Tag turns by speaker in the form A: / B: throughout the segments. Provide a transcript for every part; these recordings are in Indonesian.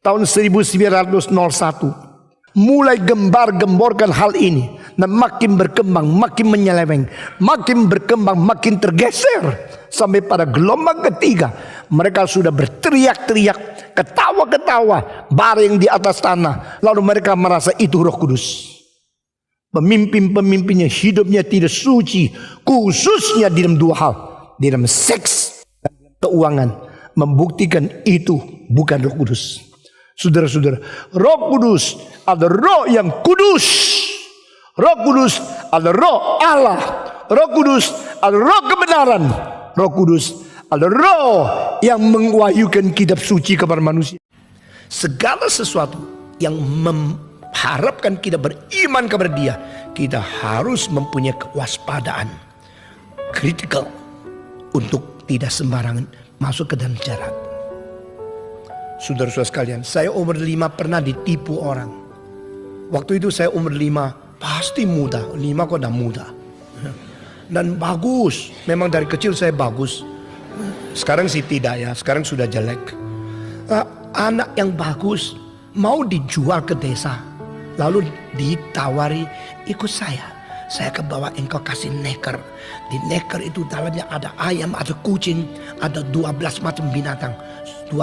A: tahun 1901 mulai gembar-gemborkan hal ini, dan makin berkembang, makin menyeleweng, makin berkembang, makin tergeser, sampai pada gelombang ketiga mereka sudah berteriak-teriak, ketawa-ketawa, baring di atas tanah. Lalu mereka merasa itu Roh Kudus. Pemimpin-pemimpinnya hidupnya tidak suci, khususnya di dalam dua hal, di dalam seks dan keuangan, membuktikan itu bukan Roh Kudus. Saudara-saudara, Roh Kudus ada roh yang kudus. Roh Kudus ada roh Allah. Roh Kudus ada roh kebenaran. Roh Kudus ada roh yang mengwahyukan kitab suci kepada manusia. Segala sesuatu yang mengharapkan kita beriman kepada Dia, kita harus mempunyai kewaspadaan kritikal untuk tidak sembarangan masuk ke dalam jarak. Saudara-saudara sekalian, saya umur 5 pernah ditipu orang. Waktu itu saya umur 5, pasti muda. 5 kok udah muda. Dan bagus, memang dari kecil saya bagus. Sekarang sih tidak ya, sekarang sudah jelek. Anak yang bagus mau dijual ke desa, lalu ditawari, ikut saya ke bawah, engkau kasih neker. Di neker itu dalamnya ada ayam, ada kucing, ada 12 macam binatang. 12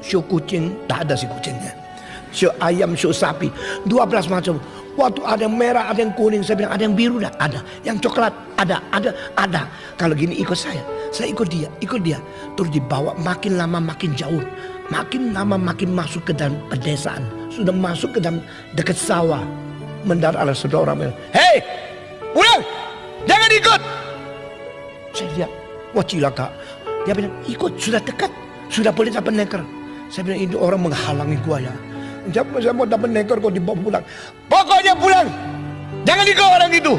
A: show kucing, tak ada si kucingnya. Show ayam, show sapi, 12 macam. Waktu ada yang merah, ada yang kuning, saya bilang ada yang biru, ada. Yang coklat, ada. Kalau gini ikut saya ikut dia. Terus dibawa makin lama makin jauh, makin lama makin masuk ke dalam pedesaan. Sudah masuk ke dalam dekat sawah. Mendarat ada saudara orang bilang, hei, pulang, jangan ikut. Saya lihat, wah cilaka. Dia bilang, ikut, sudah dekat, sudah boleh dapat neker. Saya bilang, ini orang menghalangi gua ya. Saya mau dapat neker kok dibawa pulang. Pokoknya pulang, jangan ikut orang itu.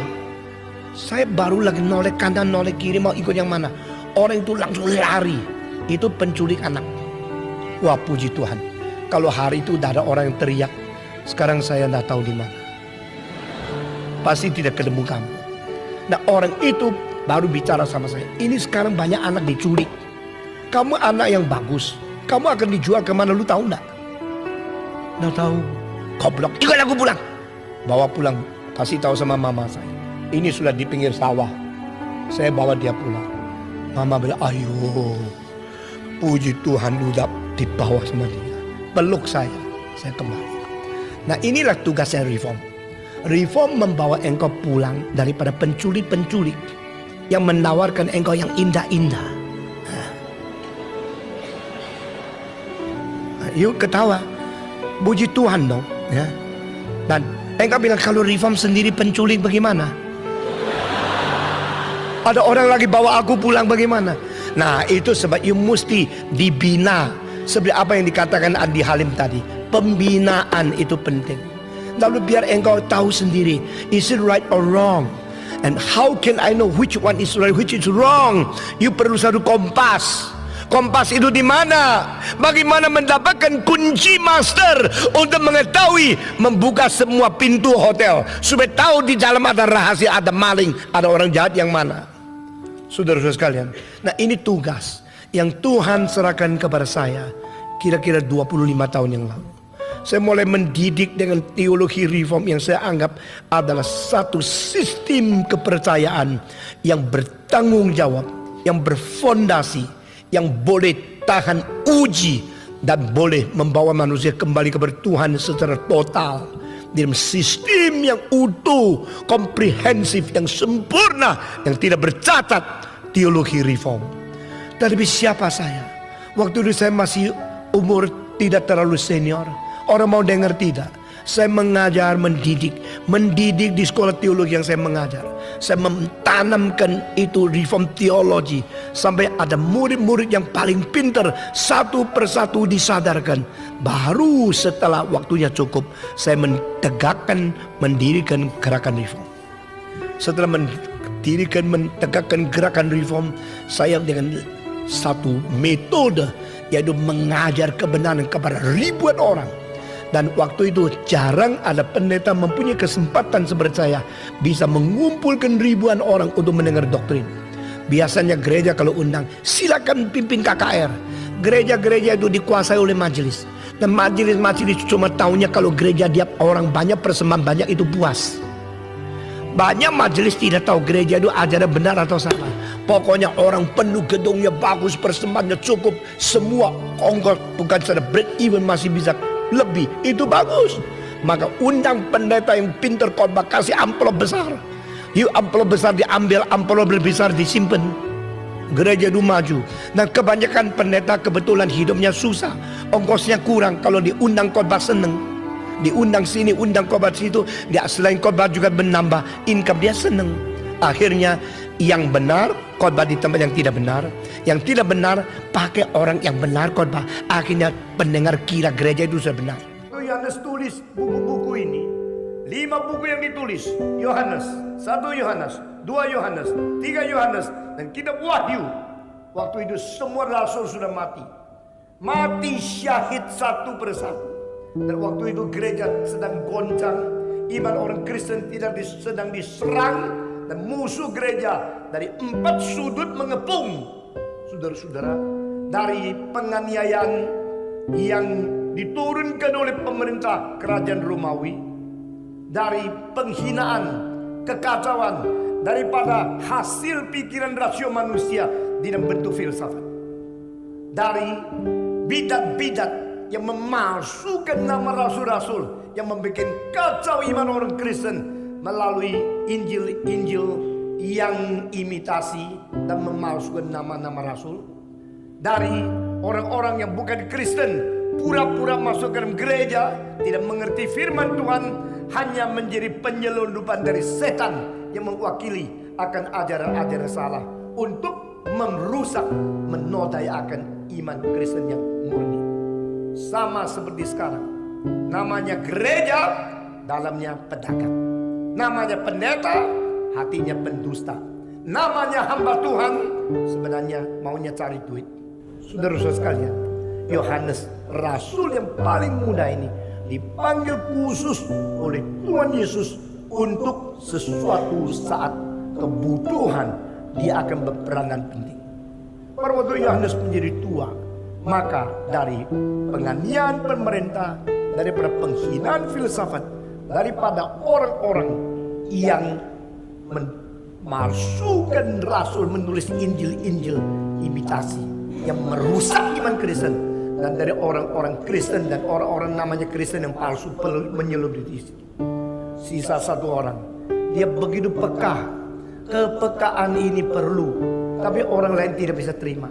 A: Saya baru lagi noleh kanan, noleh kiri, mau ikut yang mana. Orang itu langsung lari. Itu penculik anak. Wah puji Tuhan. Kalau hari itu udah ada orang yang teriak, sekarang saya tidak tahu di mana. Pasti tidak ketemu kamu. Nah orang itu baru bicara sama saya. Ini sekarang banyak anak diculik. Kamu anak yang bagus, kamu akan dijual kemana, lu tahu enggak? Nggak tahu. Goblok, ikut aku pulang. Bawa pulang, kasih tahu sama mama saya. Ini sudah di pinggir sawah. Saya bawa dia pulang. Mama bilang, ayo, puji Tuhan udah dibawa sama dia. Peluk saya kembali. Nah inilah tugasnya reform. Reform membawa engkau pulang daripada penculik-penculik yang menawarkan engkau yang indah-indah. Yuk ketawa, puji Tuhan dong ya. Dan engkau bilang kalau reform sendiri penculik bagaimana? Ada orang lagi bawa aku pulang bagaimana? Nah itu sebab you mesti dibina. Seperti apa yang dikatakan Andi Halim tadi, pembinaan itu penting. Lalu biar engkau tahu sendiri, is it right or wrong? And how can I know which one is right, which is wrong? You perlu satu kompas. Kompas itu di mana? Bagaimana mendapatkan kunci master untuk mengetahui membuka semua pintu hotel supaya tahu di dalam ada rahasia, ada maling, ada orang jahat yang mana. Saudara-saudara sekalian, nah ini tugas yang Tuhan serahkan kepada saya kira-kira 25 tahun yang lalu. Saya mulai mendidik dengan teologi reform yang saya anggap adalah satu sistem kepercayaan yang bertanggung jawab, yang berfondasi, yang boleh tahan uji dan boleh membawa manusia kembali kepada Tuhan secara total dalam sistem yang utuh, komprehensif, yang sempurna, yang tidak bercacat, teologi reform. Tapi siapa saya? Waktu itu saya masih umur tidak terlalu senior. Orang mau dengar tidak? Saya mengajar, mendidik di sekolah teologi yang saya mengajar. Saya mentanamkan itu reform teologi sampai ada murid-murid yang paling pintar, satu persatu disadarkan. Baru setelah waktunya cukup, saya mendirikan gerakan reform. Setelah mentegakkan gerakan reform, saya dengan satu metode, yaitu mengajar kebenaran kepada ribuan orang. Dan waktu itu jarang ada pendeta mempunyai kesempatan seperti saya bisa mengumpulkan ribuan orang untuk mendengar doktrin. Biasanya gereja kalau undang, silakan pimpin KKR. Gereja-gereja itu dikuasai oleh majelis. Dan majelis-majelis cuma taunya kalau gereja dia orang banyak, persembahan banyak itu puas. Banyak majelis tidak tahu gereja itu ajaran benar atau salah. Pokoknya orang penuh, gedungnya bagus, persembahannya cukup, semua ongkos, bukan saja break even masih bisa lebih, itu bagus. Maka undang pendeta yang pintar khotbah, kasih amplop besar. Yuk amplop besar diambil, amplop besar disimpan. Gereja itu maju. Dan kebanyakan pendeta kebetulan hidupnya susah, ongkosnya kurang. Kalau diundang khotbah seneng, diundang sini, undang khotbah situ, dia selain khotbah juga menambah income, dia seneng. Akhirnya yang benar khotbah di tempat yang tidak benar, yang tidak benar pakai orang yang benar khotbah. Akhirnya pendengar kira gereja itu sudah benar. Yohanes tulis buku-buku ini, 5 buku yang ditulis, Yohanes, 1 Yohanes, 2 Yohanes, 3 Yohanes, dan kitab Wahyu. Waktu itu semua rasul sudah mati. Mati syahid satu persatu. Dan waktu itu gereja sedang goncang, iman orang Kristen tidak sedang diserang, dan musuh gereja dari 4 sudut mengepung. Saudara-saudara, dari penganiayaan yang diturunkan oleh pemerintah kerajaan Romawi, dari penghinaan, kekacauan, daripada hasil pikiran rasio manusia di dalam bentuk filsafat, dari bidat-bidat yang memalsukan nama rasul-rasul, yang membuat kacau iman orang Kristen melalui Injil-Injil yang imitasi dan memalsukan nama-nama rasul, dari orang-orang yang bukan Kristen pura-pura masuk ke dalam gereja, tidak mengerti firman Tuhan, hanya menjadi penyelundupan dari setan yang mewakili akan ajaran-ajaran salah untuk merusak, menodai akan iman Kristen yang murni. Sama seperti sekarang, namanya gereja, dalamnya pedagang. Namanya pendeta, hatinya pendusta. Namanya hamba Tuhan, sebenarnya maunya cari duit. Saudara-saudara sekalian, Yohanes, rasul yang paling muda ini, dipanggil khusus oleh Tuhan Yesus untuk sesuatu saat kebutuhan dia akan berperanan penting. Pada waktu Yohanes menjadi tua, maka dari penganiayaan pemerintah, daripada penghinaan filsafat, daripada orang-orang yang memalsukan rasul, menulis Injil-Injil imitasi yang merusak iman Kristen, dan dari orang-orang Kristen dan orang-orang namanya Kristen yang palsu menyeludup di situ. Sisa 1 orang, dia begitu peka. Kepekaan ini perlu, tapi orang lain tidak bisa terima.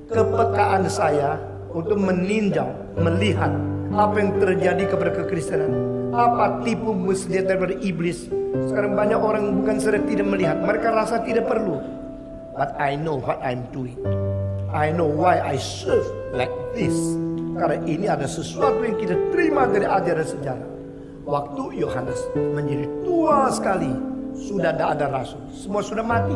A: Kepekaan saya untuk meninjau, melihat apa yang terjadi kepada kekristenan, apa tipu muslihat daripada iblis. Sekarang banyak orang bukan saja tidak melihat, mereka rasa tidak perlu. But I know what I'm doing. I know why I serve like this. Karena ini ada sesuatu yang kita terima dari ajaran sejarah. Waktu Yohanes menjadi tua sekali, sudah tidak ada rasul, semua sudah mati.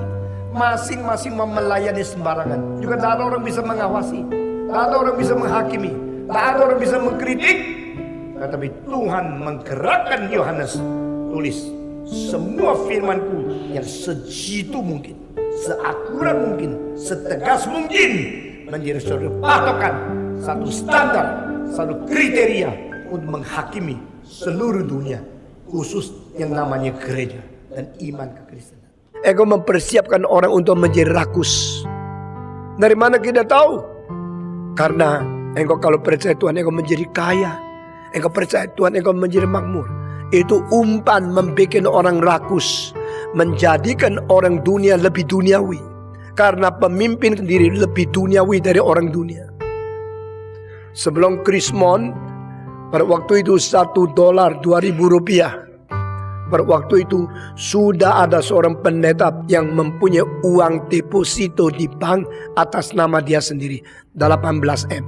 A: Masing-masing melayani sembarangan. Juga tidak ada orang bisa mengawasi, tidak ada orang bisa menghakimi, tidak ada orang bisa mengkritik. Tetapi Tuhan menggerakkan Yohanes, tulis semua firmanku yang sejitu mungkin, seakurat mungkin, setegas mungkin, menjadi suatu patokan, satu standar, satu kriteria untuk menghakimi seluruh dunia, khusus yang namanya gereja dan iman kekristenan. Engkau mempersiapkan orang untuk menjadi rakus. Dari mana kita tahu? Karena engkau kalau percaya Tuhan, engkau menjadi kaya. Engkau percaya Tuhan, engkau menjadi makmur. Itu umpan membuat orang rakus, menjadikan orang dunia lebih duniawi. Karena pemimpin sendiri lebih duniawi dari orang dunia. Sebelum Krismon, pada waktu itu $1 $2.000. Pada waktu itu sudah ada seorang pendeta yang mempunyai uang deposito di bank atas nama dia sendiri, 18M.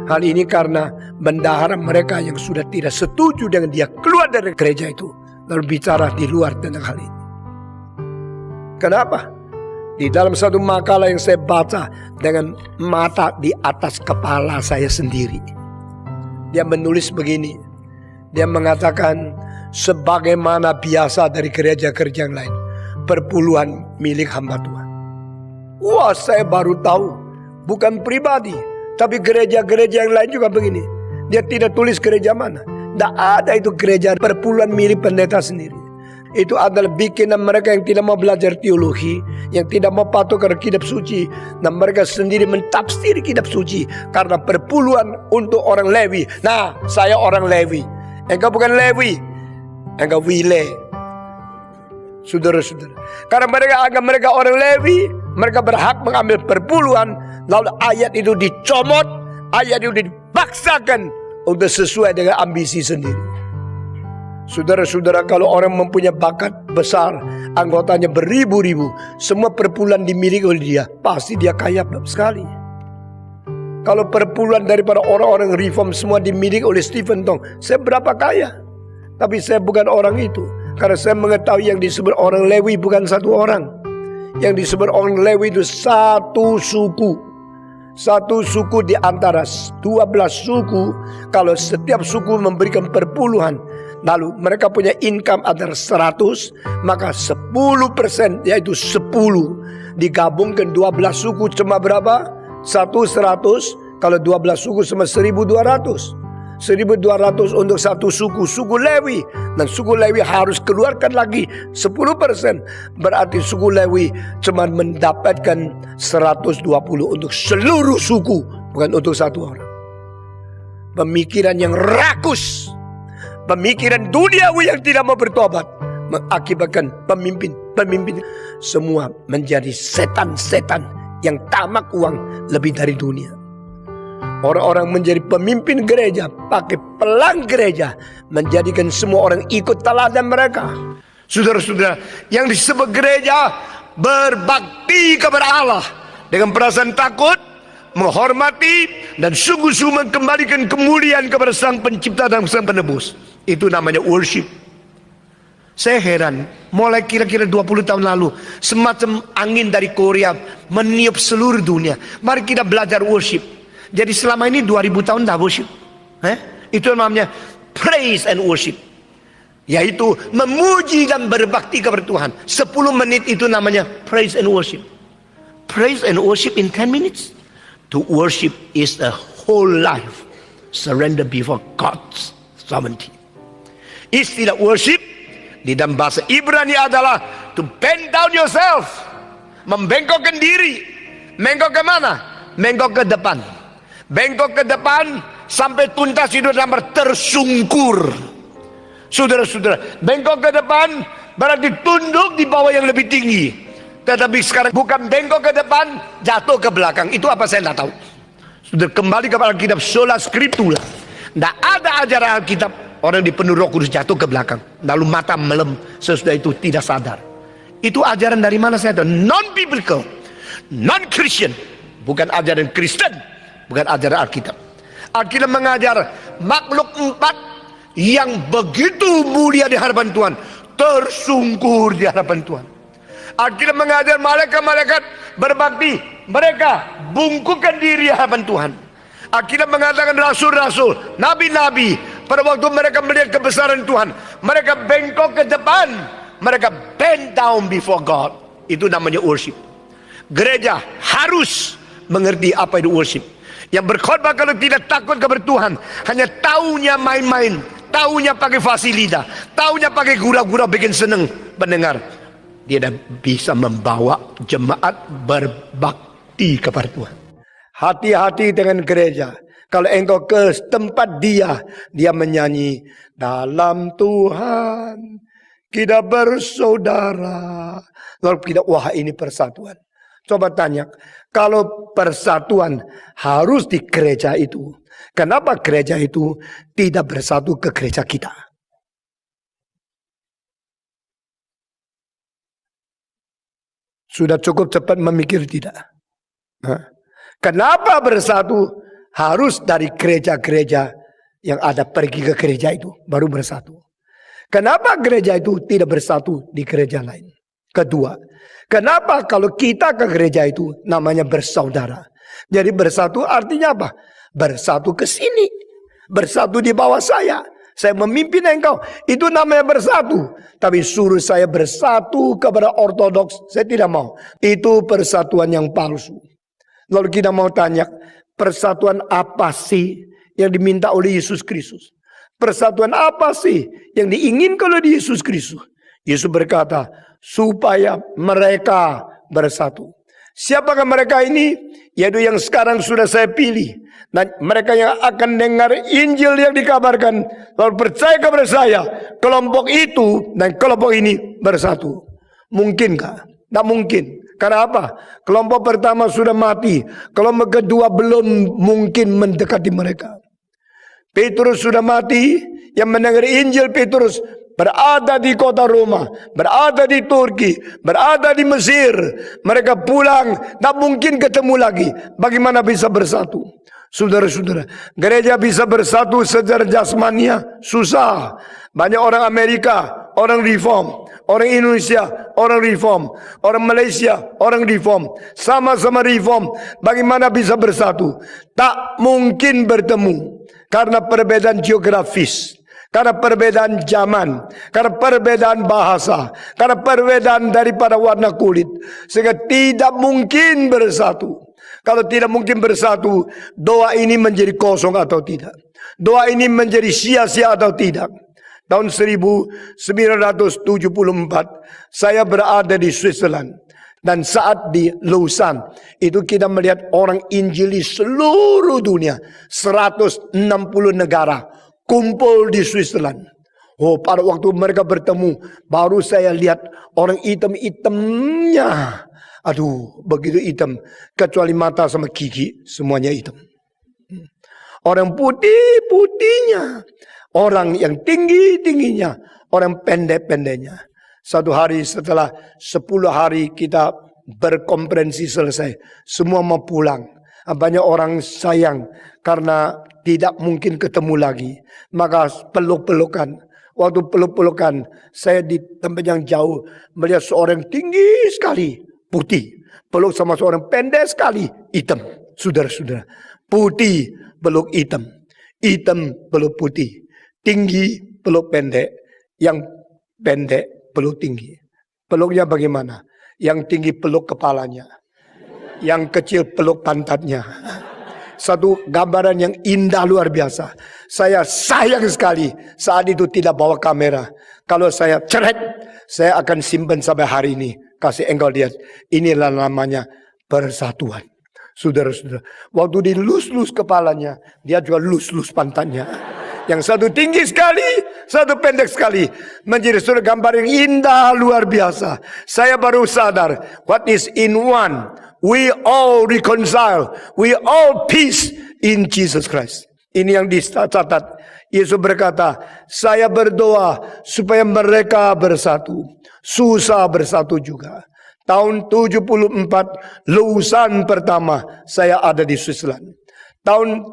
A: Hal ini karena bendahara mereka yang sudah tidak setuju dengan dia keluar dari gereja itu, lalu bicara di luar tentang hal ini. Kenapa? Di dalam satu makalah yang saya baca dengan mata di atas kepala saya sendiri, dia menulis begini. Dia mengatakan, sebagaimana biasa dari gereja-gereja yang lain, perpuluhan milik hamba Tuhan. Wah, saya baru tahu, bukan pribadi, Tapi gereja-gereja yang lain juga begini. Dia tidak tulis gereja mana. Tidak ada itu gereja perpuluhan milik pendeta sendiri. Itu adalah bikinan mereka yang tidak mau belajar teologi, yang tidak mau patuh kepada kitab suci, dan mereka sendiri mentafsir kitab suci karena perpuluhan untuk orang Lewi. Nah, saya orang Lewi, engkau bukan Lewi, engkau Wile. Saudara-saudara, karena mereka anggap mereka orang Lewi, mereka berhak mengambil perpuluhan, lalu ayat itu dicomot, ayat itu dipaksakan untuk sesuai dengan ambisi sendiri. Saudara-saudara, kalau orang mempunyai bakat besar, anggotanya beribu-ribu, semua perpuluhan dimiliki oleh dia, pasti dia kaya sekali. Kalau perpuluhan daripada orang-orang reform semua dimiliki oleh Stephen Tong, saya berapa kaya? Tapi saya bukan orang itu, karena saya mengetahui yang disebut orang Lewi bukan satu orang. Yang disebut orang Lewi itu satu suku. Satu suku di antara 12 suku. Kalau setiap suku memberikan perpuluhan, lalu mereka punya income antara 100, maka 10%, yaitu 10 digabungkan 12 suku cuma berapa? 100. Kalau 12 suku cuma 1.200. 1.200 untuk satu suku, suku Lewi. Dan suku Lewi harus keluarkan lagi 10%. Berarti suku Lewi cuma mendapatkan 120 untuk seluruh suku, bukan untuk satu orang. Pemikiran yang rakus, pemikiran duniawi yang tidak mau bertobat, mengakibatkan pemimpin semua menjadi setan-setan yang tamak uang lebih dari dunia. Orang-orang menjadi pemimpin gereja, pakai pelang gereja, menjadikan semua orang ikut teladan mereka. Saudara-saudara, yang disebut gereja berbakti kepada Allah dengan perasaan takut, menghormati, dan sungguh-sungguh mengembalikan kemuliaan kepada Sang Pencipta dan Sang Penebus. Itu namanya worship. Saya heran, mulai kira-kira 20 tahun lalu, semacam angin dari Korea meniup seluruh dunia. Mari kita belajar worship. Jadi selama ini 2000 tahun dah worship. Itu namanya praise and worship. Yaitu memuji dan berbakti kepada Tuhan. 10 menit itu namanya praise and worship. Praise and worship in 10 minutes. To worship is a whole life. Surrender before God's sovereignty. Istilah worship di dalam bahasa Ibrani adalah to bend down yourself. Membengkokkan diri. Bengkok ke mana? Bengkok ke depan. Bengkok ke depan sampai tuntas itu namanya tersungkur. Saudara-saudara, bengkok ke depan berarti tunduk di bawah yang lebih tinggi. Tetapi sekarang bukan bengkok ke depan, jatuh ke belakang. Itu apa saya tidak tahu. Sudah kembali kepada Alkitab, sola scriptura. Tidak ada ajaran Alkitab orang dipenuhi Roh Kudus jatuh ke belakang, lalu mata melem, sesudah itu tidak sadar. Itu ajaran dari mana saya tahu? Non-biblical, non-Christian, bukan ajaran Kristen. Bukan ajaran Alkitab. Alkitab mengajar makhluk 4 yang begitu mulia di hadapan Tuhan, tersungkur di hadapan Tuhan. Alkitab mengajar malaikat-malaikat berbakti, mereka bungkukkan diri di hadapan Tuhan. Alkitab mengatakan rasul-rasul, nabi-nabi, pada waktu mereka melihat kebesaran Tuhan, mereka bengkok ke depan, mereka bend down before God. Itu namanya worship. Gereja harus mengerti apa itu worship. Yang berkhotbah kalau tidak takut kepada Tuhan, hanya taunya main-main, taunya pakai fasilitas, taunya pakai gura-gura bikin seneng pendengar, dia tidak bisa membawa jemaat berbakti kepada Tuhan. Hati-hati dengan gereja. Kalau engkau ke tempat dia menyanyi, dalam Tuhan kita bersaudara. Lalu kita, wah ini persatuan. Coba tanya, kalau persatuan harus di gereja itu, kenapa gereja itu tidak bersatu ke gereja kita? Sudah cukup cepat memikir tidak? Kenapa bersatu harus dari gereja-gereja yang ada pergi ke gereja itu, baru bersatu? Kenapa gereja itu tidak bersatu di gereja lain? Kedua, kenapa kalau kita ke gereja itu namanya bersaudara? Jadi bersatu artinya apa? Bersatu ke sini. Bersatu di bawah saya. Saya memimpin engkau. Itu namanya bersatu. Tapi suruh saya bersatu kepada ortodoks, saya tidak mau. Itu persatuan yang palsu. Lalu kita mau tanya, Persatuan apa sih yang diminta oleh Yesus Kristus? Persatuan apa sih yang diinginkan oleh Yesus Kristus? Yesus berkata, supaya mereka bersatu. Siapakah mereka ini? Yaitu yang sekarang sudah saya pilih. Dan mereka yang akan dengar Injil yang dikabarkan, lalu percaya kepada saya, kelompok itu dan kelompok ini bersatu. Mungkinkah? Tidak mungkin. Karena apa? Kelompok pertama sudah mati. Kelompok kedua belum mungkin mendekati mereka. Petrus sudah mati. Yang mendengar Injil Petrus berada di kota Roma, berada di Turki, berada di Mesir. Mereka pulang, tak mungkin ketemu lagi. Bagaimana bisa bersatu? Saudara-saudara, gereja bisa bersatu secara jasmania susah. Banyak orang Amerika, orang reform, orang Indonesia, orang reform, orang Malaysia, orang reform, sama-sama reform. Bagaimana bisa bersatu? Tak mungkin bertemu karena perbedaan geografis, karena perbedaan zaman, karena perbedaan bahasa, karena perbedaan daripada warna kulit, sehingga tidak mungkin bersatu. Kalau tidak mungkin bersatu, doa ini menjadi kosong atau tidak? Doa ini menjadi sia-sia atau tidak? Tahun 1974, saya berada di Switzerland. Dan saat di Lausanne, itu kita melihat orang Injili seluruh dunia. 160 negara kumpul di Switzerland. Oh, pada waktu mereka bertemu, baru saya lihat orang hitam-hitamnya. Aduh, begitu hitam. Kecuali mata sama gigi, semuanya hitam. Orang putih-putihnya. Orang yang tinggi-tingginya. Orang pendek-pendeknya. Satu hari setelah 10 hari kita berkonferensi selesai. Semua mau pulang. Banyak orang sayang karena tidak mungkin ketemu lagi. Maka peluk-pelukan. Waktu peluk-pelukan, saya di tempat yang jauh melihat seorang tinggi sekali. Putih, peluk sama seorang pendek sekali, hitam. Saudara-saudara, putih peluk hitam, hitam peluk putih, tinggi peluk pendek, yang pendek peluk tinggi. Peluknya bagaimana? Yang tinggi peluk kepalanya, yang kecil peluk pantatnya. Satu gambaran yang indah luar biasa. Saya sayang sekali saat itu tidak bawa kamera. Kalau saya ceret, saya akan simpan sampai hari ini. Kasih engkau lihat, inilah namanya persatuan. Saudara-saudara, waktu dilus-lus kepalanya, dia juga lus-lus pantatnya. Yang satu tinggi sekali, satu pendek sekali. Menjadi suatu gambar yang indah luar biasa. Saya baru sadar, what is in one, we all reconcile, we all peace in Jesus Christ. Ini yang dicatat. Yesus berkata, saya berdoa supaya mereka bersatu. Susah bersatu juga. Tahun 74, Lausanne pertama, saya ada di Switzerland. Tahun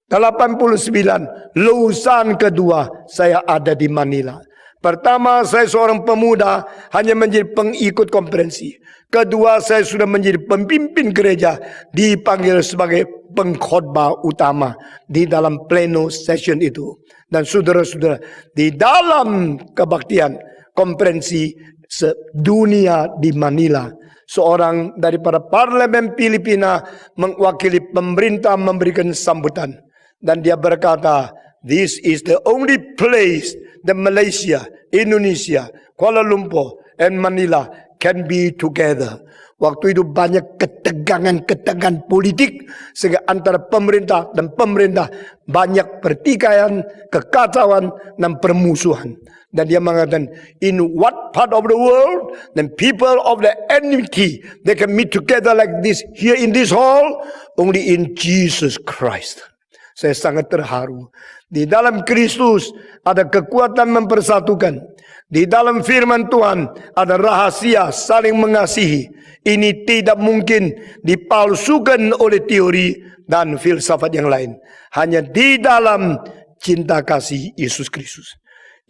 A: 89, Lausanne kedua, saya ada di Manila. Pertama, saya seorang pemuda, hanya menjadi pengikut konferensi. Kedua, saya sudah menjadi pemimpin gereja, dipanggil sebagai pengkhotbah utama di dalam pleno session itu. Dan saudara-saudara, di dalam kebaktian konferensi sedunia di Manila, seorang daripada parlemen Filipina mewakili pemerintah memberikan sambutan. Dan dia berkata, this is the only place that Malaysia, Indonesia, Kuala Lumpur, and Manila can be together. Waktu itu banyak ketegangan-ketegangan politik sehingga antara pemerintah dan pemerintah banyak pertikaian, kekacauan, dan permusuhan. Dan dia mengatakan, in what part of the world, then people of the enmity, they can meet together like this, here in this hall, only in Jesus Christ. Saya sangat terharu. Di dalam Kristus ada kekuatan mempersatukan. Di dalam firman Tuhan ada rahasia saling mengasihi. Ini tidak mungkin dipalsukan oleh teori dan filsafat yang lain. Hanya di dalam cinta kasih Yesus Kristus.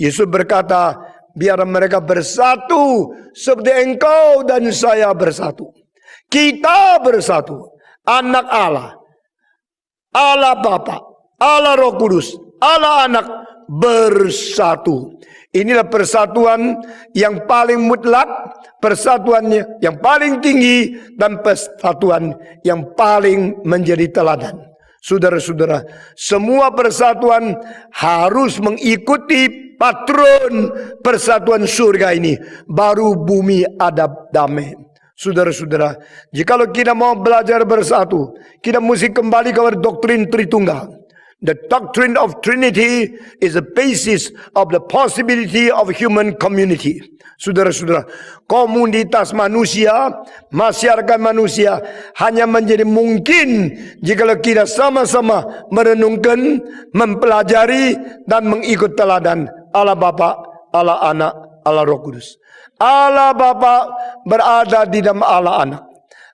A: Yesus berkata, biar mereka bersatu seperti engkau dan saya bersatu. Kita bersatu. Anak Allah, Allah Bapa, Allah Roh Kudus, Allah Anak bersatu. Inilah persatuan yang paling mutlak, persatuannya yang paling tinggi, dan persatuan yang paling menjadi teladan. Saudara-saudara, semua persatuan harus mengikuti patron persatuan surga ini. Baru bumi ada damai. Saudara-saudara, jikalau kita mau belajar bersatu, kita mesti kembali kepada doktrin Tritunggal. The doctrine of Trinity is the basis of the possibility of human community. Saudara-saudara, komunitas manusia, masyarakat manusia hanya menjadi mungkin jika kita sama-sama merenungkan, mempelajari, dan mengikut teladan Allah Bapa, Allah Anak, Allah Roh Kudus. Allah Bapa berada di dalam Allah Anak.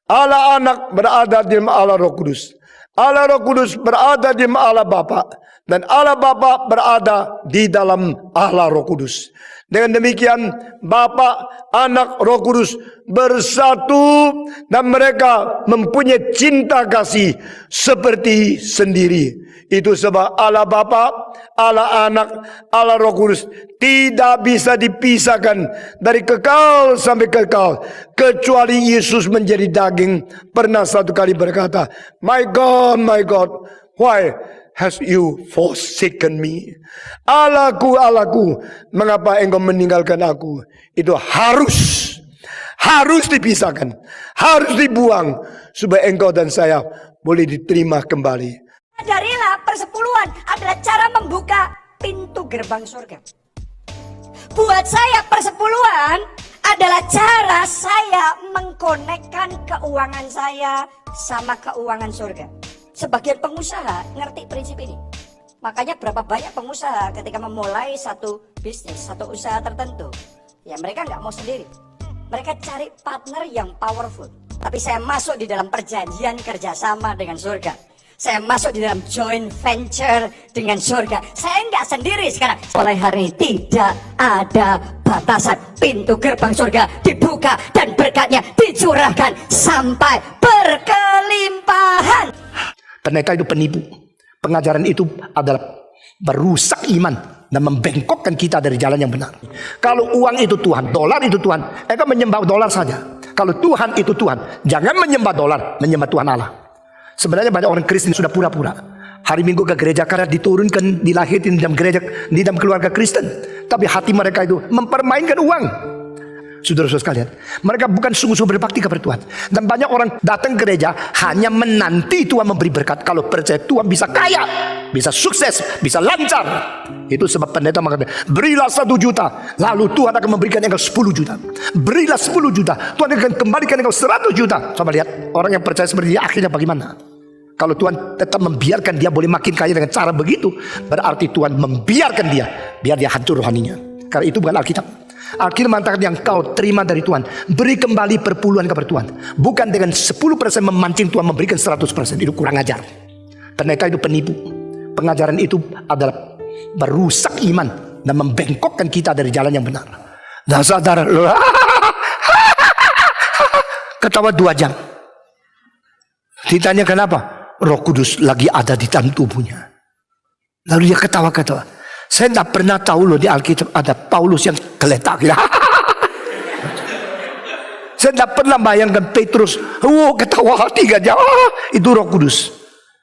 A: Allah Anak berada di dalam Allah Roh Kudus. Allah Roh Kudus berada di dalam Allah Bapa, dan Allah Bapa berada di dalam Allah Roh Kudus. Dengan demikian Bapa, Anak, Roh Kudus bersatu, dan mereka mempunyai cinta kasih seperti sendiri. Itu sebab Allah Bapa, Allah Anak, Allah Roh Kudus tidak bisa dipisahkan dari kekal sampai kekal, kecuali Yesus menjadi daging. Pernah satu kali berkata, my God, why has you forsaken me? Allahku, Allahku, mengapa engkau meninggalkan aku? Itu harus dipisahkan, harus dibuang, supaya engkau dan saya boleh diterima kembali.
B: Sadarilah, persepuluhan adalah cara membuka pintu gerbang surga. Buat saya, persepuluhan adalah cara saya mengkonekkan keuangan saya sama keuangan surga. Sebagian pengusaha ngerti prinsip ini. Makanya berapa banyak pengusaha ketika memulai satu bisnis, satu usaha tertentu, ya mereka nggak mau sendiri. Mereka cari partner yang powerful. Tapi saya masuk di dalam perjanjian kerjasama dengan surga. Saya masuk di dalam joint venture dengan surga. Saya nggak sendiri sekarang. Mulai hari ini tidak ada batasan. Pintu gerbang surga dibuka dan berkatnya dicurahkan sampai berkelimpahan.
A: Pendeta itu penipu. Pengajaran itu adalah merusak iman dan membengkokkan kita dari jalan yang benar. Kalau uang itu Tuhan, dolar itu Tuhan, engkau menyembah dolar saja. Kalau Tuhan itu Tuhan, jangan menyembah dolar, menyembah Tuhan Allah. Sebenarnya banyak orang Kristen sudah pura-pura. Hari Minggu ke gereja karena diturunkan, dilahirkan di dalam gereja, di dalam keluarga Kristen. Tapi hati mereka itu mempermainkan uang. Saudara-saudara sekalian, mereka bukan sungguh-sungguh berbakti kepada Tuhan. Dan banyak orang datang ke gereja hanya menanti Tuhan memberi berkat. Kalau percaya Tuhan bisa kaya, bisa sukses, bisa lancar. Itu sebab pendeta mengatakan, berilah 1 juta, lalu Tuhan akan memberikan engkau 10 juta. Berilah 10 juta, Tuhan akan kembalikan engkau 100 juta. Coba lihat, orang yang percaya seperti dia akhirnya bagaimana? Kalau Tuhan tetap membiarkan dia boleh makin kaya dengan cara begitu, berarti Tuhan membiarkan dia, biar dia hancur rohaninya. Karena itu bukan Alkitab. Alkitab mengatakan yang kau terima dari Tuhan, beri kembali perpuluhan kepada Tuhan. Bukan dengan 10% memancing Tuhan memberikan 100%. Itu kurang ajar. Pendeta itu penipu. Pengajaran itu adalah merusak iman dan membengkokkan kita dari jalan yang benar. Dan saudara, ketawa 2 jam. Ditanya kenapa? Roh Kudus lagi ada di dalam tubuhnya. Lalu dia ketawa-ketawa. Saya tidak pernah tahu loh di Alkitab ada Paulus yang geletak. Saya tidak pernah bayangkan Petrus, ketawa 3 jam. Itu Roh Kudus.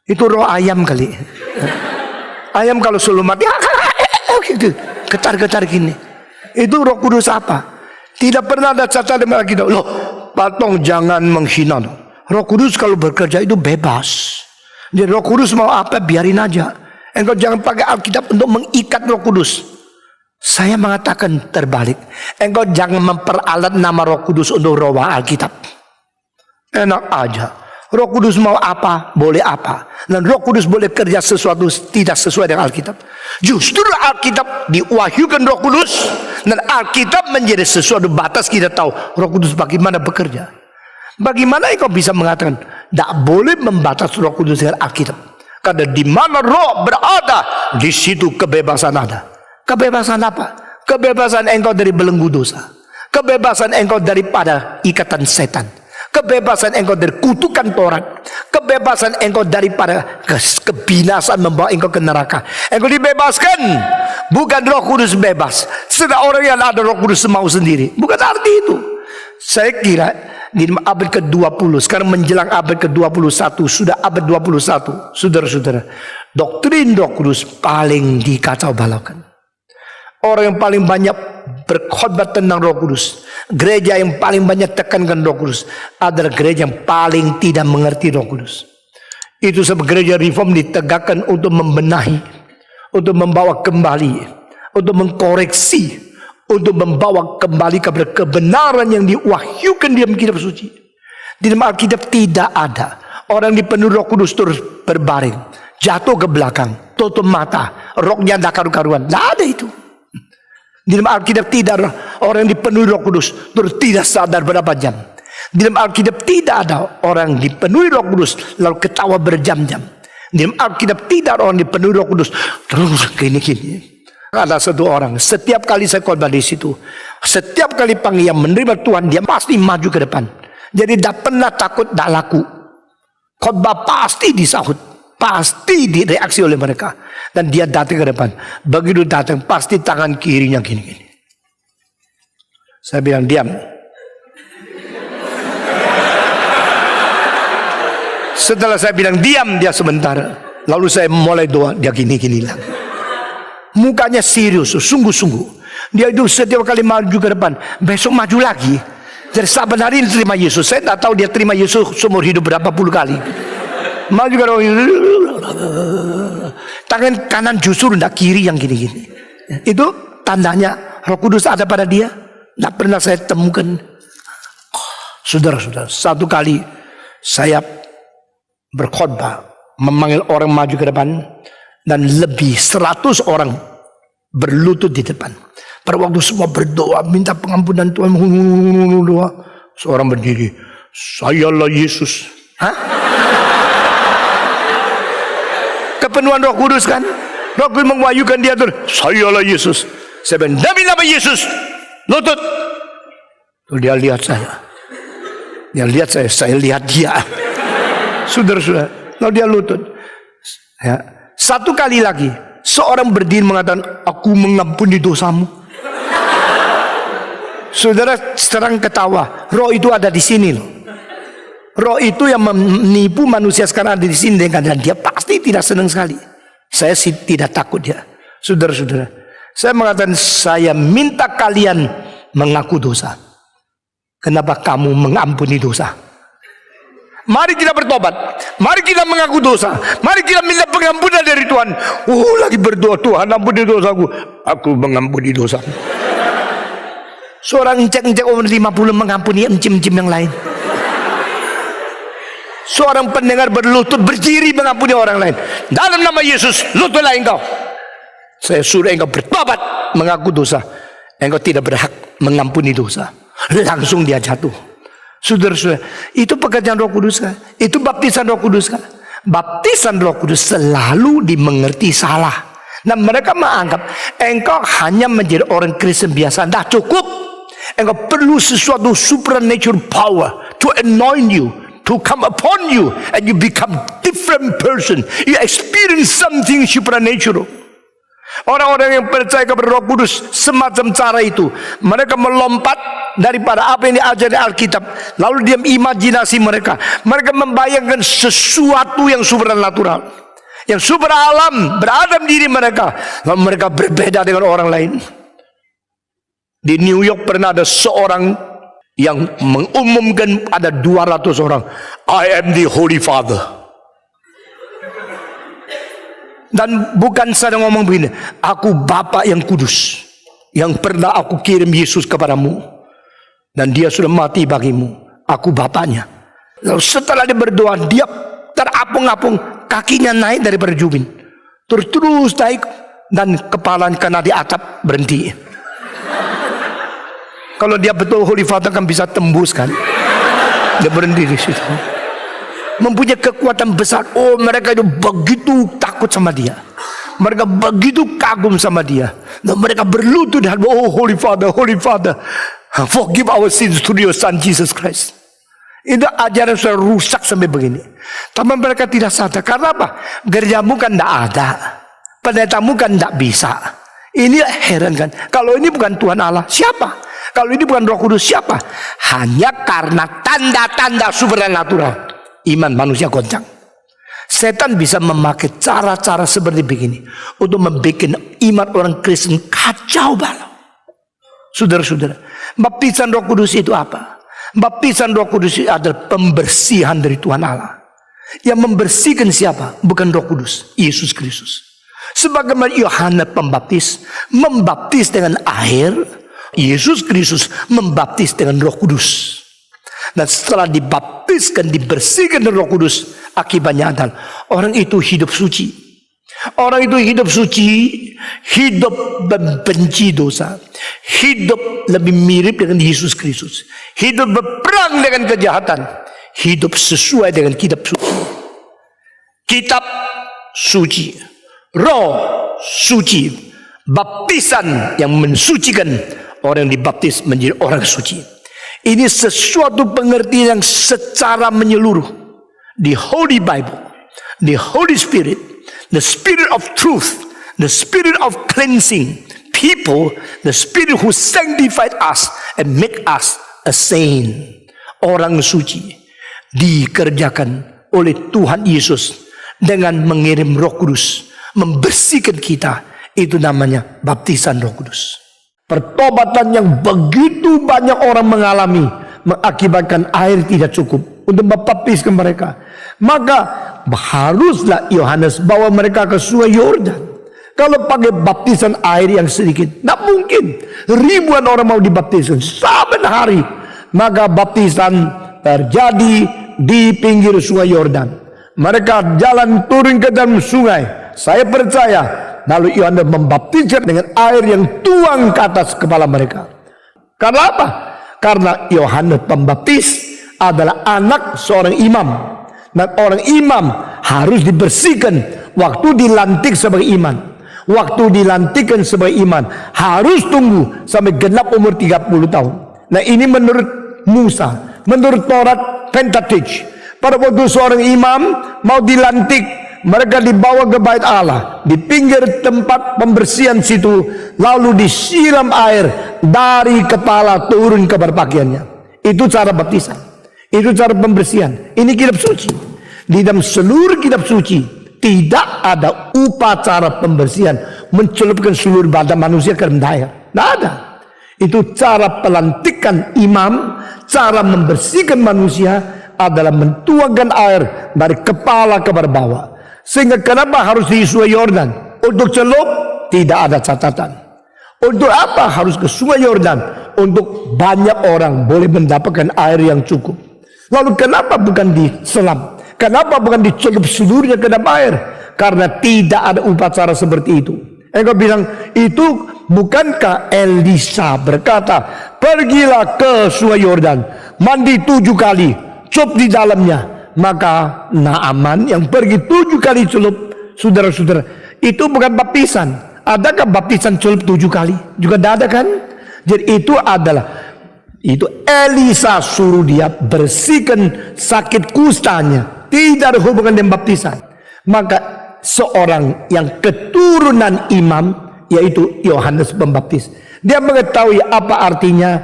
A: Itu roh ayam kali. Ayam kalau sudah mati, gitu, getar-getar gini. Itu Roh Kudus apa? Tidak pernah ada catatan di Alkitab. Loh, patong jangan menghina. Roh Kudus kalau bekerja itu bebas. Jadi Roh Kudus mau apa biarin aja. Engkau jangan pakai Alkitab untuk mengikat Roh Kudus. Saya mengatakan terbalik. Engkau jangan memperalat nama Roh Kudus untuk roh Alkitab. Enak aja. Roh Kudus mau apa, boleh apa. Dan Roh Kudus boleh kerja sesuatu tidak sesuai dengan Alkitab. Justru Alkitab diwahyukan Roh Kudus. Dan Alkitab menjadi sesuatu batas kita tahu Roh Kudus bagaimana bekerja. Bagaimana engkau bisa mengatakan tidak boleh membatas Roh Kudus dengan Alkitab? Karena di mana Roh berada, di situ kebebasan ada. Kebebasan apa? Kebebasan engkau dari belenggu dosa. Kebebasan engkau daripada ikatan setan. Kebebasan engkau dari kutukan Taurat. Kebebasan engkau daripada kebinasaan membawa engkau ke neraka. Engkau dibebaskan. Bukan Roh Kudus bebas. Sedang orang yang ada Roh Kudus mau sendiri. Bukan arti itu. Saya kira di abad ke-20, sekarang menjelang abad ke-21, sudah abad 21, saudara-saudara, doktrin Roh Kudus paling dikacau balaukan. Orang yang paling banyak berkhotbah tentang Roh Kudus, gereja yang paling banyak tekankan Roh Kudus adalah gereja yang paling tidak mengerti Roh Kudus. Itu sebab gereja reform ditegakkan untuk membenahi, untuk membawa kembali, untuk mengkoreksi, untuk membawa kembali kepada kebenaran yang diwahyukan di dalam kitab suci. Di dalam Alkitab tidak ada orang dipenuhi Roh Kudus terus berbaring, jatuh ke belakang, tutup mata, roknya tak karu-karuan. Tidak ada itu. Di dalam Alkitab tidak ada orang yang dipenuhi Roh Kudus terus tidak sadar berapa jam. Di dalam Alkitab tidak ada orang dipenuhi Roh Kudus lalu ketawa berjam-jam. Di dalam Alkitab tidak ada orang dipenuhi Roh Kudus terus gini-gini. Ada satu orang, setiap kali saya khotbah di situ, setiap kali panggil yang menerima Tuhan, dia pasti maju ke depan. Jadi tidak pernah takut, tidak laku. Khotbah pasti disahut, pasti direaksi oleh mereka. Dan dia datang ke depan. Begitu datang, pasti tangan kirinya gini-gini. Saya bilang, diam. Setelah saya bilang diam, dia sebentar. Lalu saya mulai doa, dia gini-gini lagi. Mukanya serius, sungguh-sungguh. Dia itu setiap kali maju ke depan, besok maju lagi. Jadi saban hari ini terima Yesus. Saya tidak tahu dia terima Yesus seumur hidup berapa puluh kali. Maju ke depan, tangan kanan justru tidak kiri yang gini-gini. Itu tandanya Roh Kudus ada pada dia. Tidak pernah saya temukan. Saudara-saudara, satu kali saya berkhotbah, memanggil orang maju ke depan, dan lebih 100 orang berlutut di depan. Pada waktu semua berdoa, minta pengampunan Tuhan, doa, seorang berdiri, sayalah Yesus. Hah? Kepenuhan Roh Kudus kan? Roh Kudus mengajukan dia terus, sayalah Yesus. Saya bilang, demi nama Yesus, lutut. Lalu dia lihat saya. Dia lihat saya lihat dia. Saudara-saudara, lalu dia lutut. Ya. Satu kali lagi, seorang berdiri mengatakan, aku mengampuni dosamu. Saudara serang ketawa. Roh itu ada di sini loh. Roh itu yang menipu manusia sekarang ada di sini dengan dan dia pasti tidak senang sekali. Saya sih tidak takut dia. Saudara-saudara, saya mengatakan saya minta kalian mengaku dosa. Kenapa kamu mengampuni dosa? Mari kita bertobat. Mari kita mengaku dosa. Mari kita minta pengampunan dari Tuhan. Lagi berdoa, Tuhan ampuni dosaku. Aku mengampuni dosamu. Seorang encek-encek umur 50 mengampuni encim-encim yang lain. Seorang pendengar berlutut berdiri mengampuni orang lain. Dalam nama Yesus, lututlah engkau. Saya suruh engkau bertobat, mengaku dosa. Engkau tidak berhak mengampuni dosa. Langsung dia jatuh. Saudara-saudara, itu pekerjaan Roh Kudus kan? Itu baptisan Roh Kudus kan? Baptisan Roh Kudus selalu dimengerti salah. Nah mereka menganggap engkau hanya menjadi orang Kristen biasa. Tidak cukup. Engkau perlu sesuatu supernatural power to anoint you, to come upon you, and you become different person. You experience something supernatural. Orang-orang yang percaya kepada Roh Kudus semacam cara itu, mereka melompat daripada apa yang diajar di Alkitab, lalu diam imajinasi mereka. Mereka membayangkan sesuatu yang supernatural, yang super alam berada di diri mereka, lalu mereka berbeda dengan orang lain. Di New York pernah ada seorang yang mengumumkan ada 200 orang, I am the Holy Father. Dan bukan sedang ngomong begini, aku Bapa yang kudus, yang pernah aku kirim Yesus kepadamu, dan dia sudah mati bagimu. Aku Bapaknya. Lalu setelah dia berdoa, dia terapung-apung, kakinya naik daripada jubin, terus naik, dan kepala kena di atap berhenti. Kalau dia betul Holy Father kan bisa tembus kan? Dia berhenti di situ. Mempunyai kekuatan besar. Oh, mereka itu begitu takut sama dia. Mereka begitu kagum sama dia. Dan mereka berlutut dan oh Holy Father, Holy Father, forgive our sins through your Son Jesus Christ. Itu ajaran sudah rusak sampai begini. Tapi mereka tidak sadar. Karena apa? Gerejamu kan tidak ada. Pendetamu kan tidak bisa. Ini heran kan. Kalau ini bukan Tuhan Allah, siapa? Kalau ini bukan Roh Kudus, siapa? Hanya karena tanda-tanda supernatural. Iman manusia goncang. Setan bisa memakai cara-cara seperti begini untuk membuat iman orang Kristen kacau balau. Saudara-saudara, baptisan Roh Kudus itu apa? Baptisan Roh Kudus itu adalah pembersihan dari Tuhan Allah. Yang membersihkan siapa? Bukan Roh Kudus, Yesus Kristus. Sebagaimana Yohanes Pembaptis membaptis dengan air, Yesus Kristus membaptis dengan Roh Kudus. Dan setelah dibaptiskan, dibersihkan dengan Roh Kudus, akibatnya adalah orang itu hidup suci. Orang itu hidup suci, hidup membenci dosa, hidup lebih mirip dengan Yesus Kristus, hidup berperang dengan kejahatan, hidup sesuai dengan kitab suci. Kitab suci, Roh suci, baptisan yang mensucikan orang yang dibaptis menjadi orang suci. Ini sesuatu pengertian yang secara menyeluruh. The Holy Bible, the Holy Spirit, the Spirit of truth, the Spirit of cleansing people, the Spirit who sanctified us and make us a saint. Orang suci dikerjakan oleh Tuhan Yesus dengan mengirim Roh Kudus, membersihkan kita. Itu namanya baptisan Roh Kudus. Pertobatan yang begitu banyak orang mengalami mengakibatkan air tidak cukup untuk membaptiskan mereka. Maka haruslah Yohanes bawa mereka ke sungai Yordan. Kalau pakai baptisan air yang sedikit, tidak mungkin. Ribuan orang mau dibaptiskan saban hari. Maka baptisan terjadi di pinggir sungai Yordan. Mereka jalan turun ke dalam sungai. Saya percaya. Lalu Yohanes membaptiskan dengan air yang tuang ke atas kepala mereka. Karena apa? Karena Yohanes Pembaptis adalah anak seorang imam. Dan orang imam harus dibersihkan waktu dilantik sebagai imam. Waktu dilantikkan sebagai imam harus tunggu sampai genap umur 30 tahun. Nah ini menurut Musa, menurut Taurat Pentateuch. Pada waktu seorang imam mau dilantik, mereka dibawa ke bait Allah, di pinggir tempat pembersihan situ, lalu disiram air dari kepala turun ke berpakaiannya. Itu cara baptisan, itu cara pembersihan. Ini kitab suci. Di dalam seluruh kitab suci tidak ada upacara pembersihan mencelupkan seluruh badan manusia ke dalam air. Tidak ada. Itu cara pelantikan imam, cara membersihkan manusia adalah mentuangkan air dari kepala ke bawah. Sehingga kenapa harus di sungai Yordan? Untuk celup tidak ada catatan. Untuk apa harus ke sungai Yordan? Untuk banyak orang boleh mendapatkan air yang cukup. Lalu kenapa bukan diselam? Kenapa bukan dicelup seluruhnya ke dalam air? Karena tidak ada upacara seperti itu. Engkau bilang, itu bukankah Elisa berkata, pergilah ke sungai Yordan, mandi 7 kali, cup di dalamnya. Maka Naaman yang pergi 7 kali celup, saudara-saudara, itu bukan baptisan. Adakah baptisan celup 7 kali? Juga tidak ada kan? Jadi itu Elisa suruh dia bersihkan sakit kustanya. Tidak ada hubungan dengan baptisan. Maka seorang yang keturunan imam, yaitu Yohanes Pembaptis, dia mengetahui apa artinya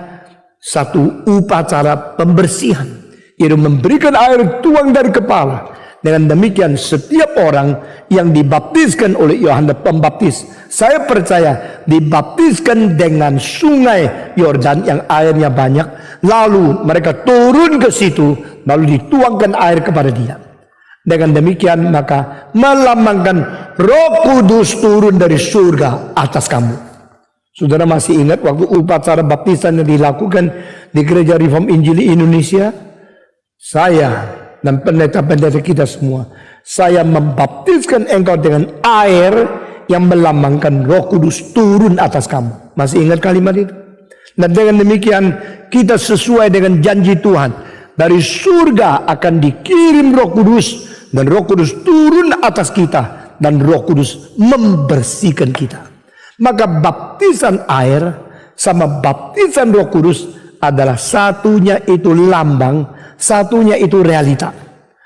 A: satu upacara pembersihan, yaitu memberikan air tuang dari kepala. Dengan demikian setiap orang yang dibaptiskan oleh Yohanes Pembaptis, saya percaya dibaptiskan dengan sungai Yordan yang airnya banyak, lalu mereka turun ke situ, lalu dituangkan air kepada dia. Dengan demikian maka melambangkan Roh Kudus turun dari surga atas kamu. Saudara masih ingat waktu upacara baptisan yang dilakukan di Gereja Reform Injili Indonesia? Saya dan pendeta-pendeta kita semua, saya membaptiskan engkau dengan air yang melambangkan Roh Kudus turun atas kamu. Masih ingat kalimat itu? Dan dengan demikian kita sesuai dengan janji Tuhan, dari surga akan dikirim Roh Kudus, dan Roh Kudus turun atas kita, dan Roh Kudus membersihkan kita. Maka baptisan air sama baptisan Roh Kudus adalah satunya itu lambang, Satunya itu realita.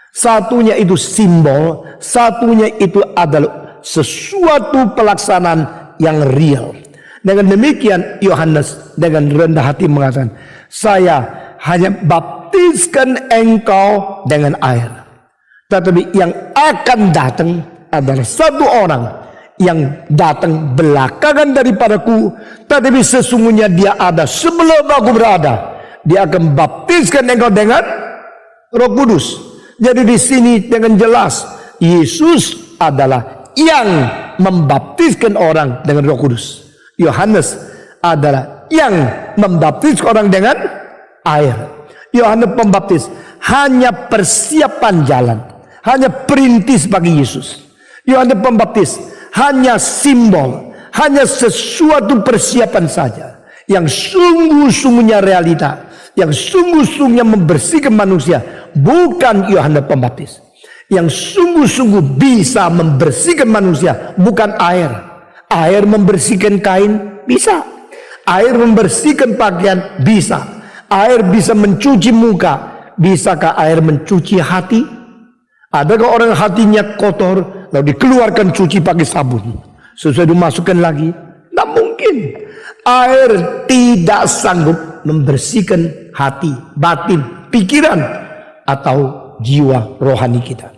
A: Satunya itu simbol. Satunya itu adalah sesuatu pelaksanaan yang real. Dengan demikian Yohanes dengan rendah hati mengatakan, saya hanya baptiskan engkau dengan air. Tetapi yang akan datang adalah satu orang yang datang belakangan daripadaku, tetapi sesungguhnya dia ada sebelum aku berada. Dia akan baptiskan engkau dengan Roh Kudus. Jadi di sini dengan jelas Yesus adalah yang membaptiskan orang dengan Roh Kudus. Yohanes adalah yang membaptis orang dengan air. Yohanes Pembaptis hanya persiapan jalan, hanya perintis bagi Yesus. Yohanes Pembaptis hanya simbol, hanya sesuatu persiapan saja. Yang sungguh-sungguhnya realita, yang sungguh-sungguhnya membersihkan manusia, bukan Yohanes Pembaptis. Yang sungguh-sungguh bisa membersihkan manusia, bukan air. Air membersihkan kain, bisa. Air membersihkan pakaian, bisa. Air bisa mencuci muka. Bisakah air mencuci hati? Adakah orang hatinya kotor, lalu dikeluarkan cuci pakai sabun, sesuai dimasukkan lagi? Tidak mungkin. Air tidak sanggup membersihkan hati, batin, pikiran, atau jiwa rohani kita.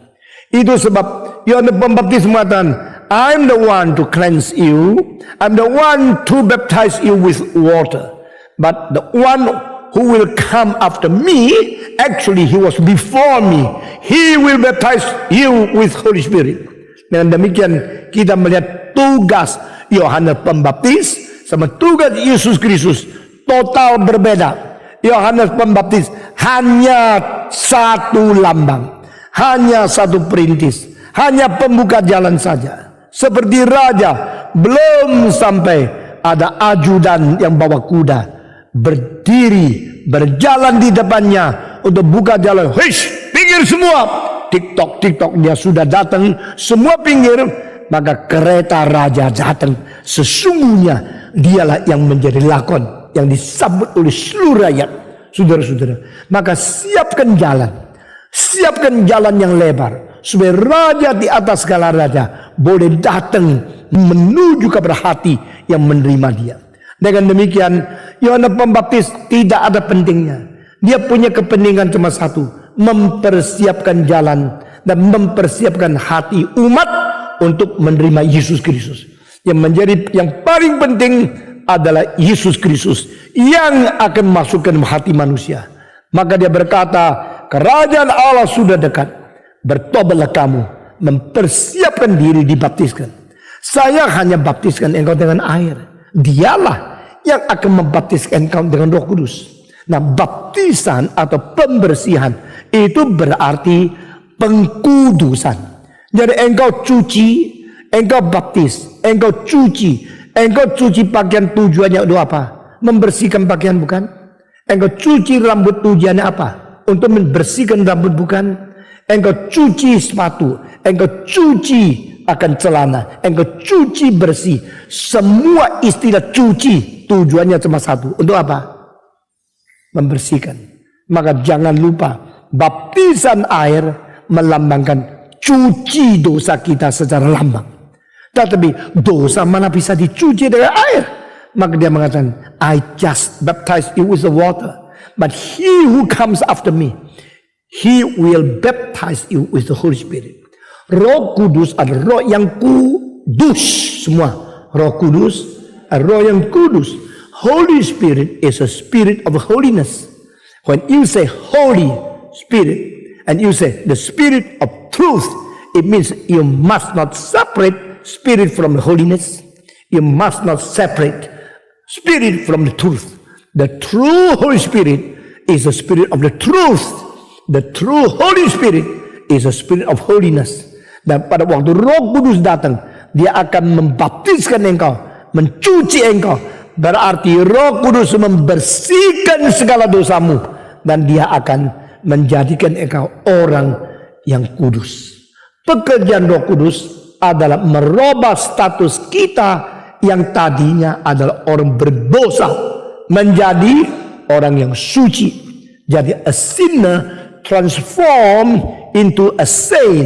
A: Itu sebab Yohanes Pembaptis mengatakan, I'm the one to cleanse you. I'm the one to baptize you with water. But the one who will come after me, actually he was before me. He will baptize you with Holy Spirit. Dengan demikian kita melihat tugas Yohanes Pembaptis sama tugas Yesus Kristus total berbeda. Yohanes Pembaptis hanya satu lambang, hanya satu perintis, hanya pembuka jalan saja. Seperti raja, belum sampai ada ajudan yang bawa kuda berdiri berjalan di depannya untuk buka jalan. Hish, pinggir semua. TikTok dia sudah datang, semua pinggir. Maka kereta raja datang. Sesungguhnya dialah yang menjadi lakon yang disambut oleh seluruh rakyat. Saudara-saudara, maka siapkan jalan yang lebar supaya raja di atas segala raja boleh datang menuju kepada hati yang menerima dia. Dengan demikian Yohanes Pembaptis tidak ada pentingnya. Dia punya kepentingan cuma satu, mempersiapkan jalan dan mempersiapkan hati umat untuk menerima Yesus Kristus. Yang paling penting adalah Yesus Kristus yang akan masukkan hati manusia. Maka dia berkata, kerajaan Allah sudah dekat. Bertobatlah kamu, mempersiapkan diri dibaptiskan. Saya hanya baptiskan engkau dengan air. Dialah yang akan membaptiskan engkau dengan Roh Kudus. Nah, baptisan atau pembersihan itu berarti pengkudusan. Jadi engkau cuci, engkau baptis, engkau cuci pakaian, tujuannya untuk apa? Membersihkan pakaian, bukan? Engkau cuci rambut, tujuannya apa? Untuk membersihkan rambut, bukan? Engkau cuci sepatu, engkau cuci akan celana, engkau cuci bersih. Semua istilah cuci tujuannya cuma satu. Untuk apa? Membersihkan. Maka jangan lupa, baptisan air melambangkan cuci dosa kita secara lambang. Tetapi dosa mana bisa dicuci dengan air? Maka dia mengatakan, I just baptize you with the water, but he who comes after me, he will baptize you with the Holy Spirit. Roh Kudus adalah roh yang kudus semua. Roh Kudus adalah roh yang kudus. Holy Spirit is a spirit of holiness. When you say Holy Spirit and you say the Spirit of truth, it means you must not separate Spirit from holiness. You must not separate Spirit from the truth. The true Holy Spirit is the Spirit of the truth. The true Holy Spirit is a spirit of holiness. Dan pada waktu Roh Kudus datang, dia akan membaptiskan engkau, mencuci engkau. Berarti Roh Kudus membersihkan segala dosamu, dan dia akan menjadikan engkau orang yang kudus. Pekerjaan Roh Kudus adalah merubah status kita yang tadinya adalah orang berdosa menjadi orang yang suci. Jadi a sinner transformed into a saint,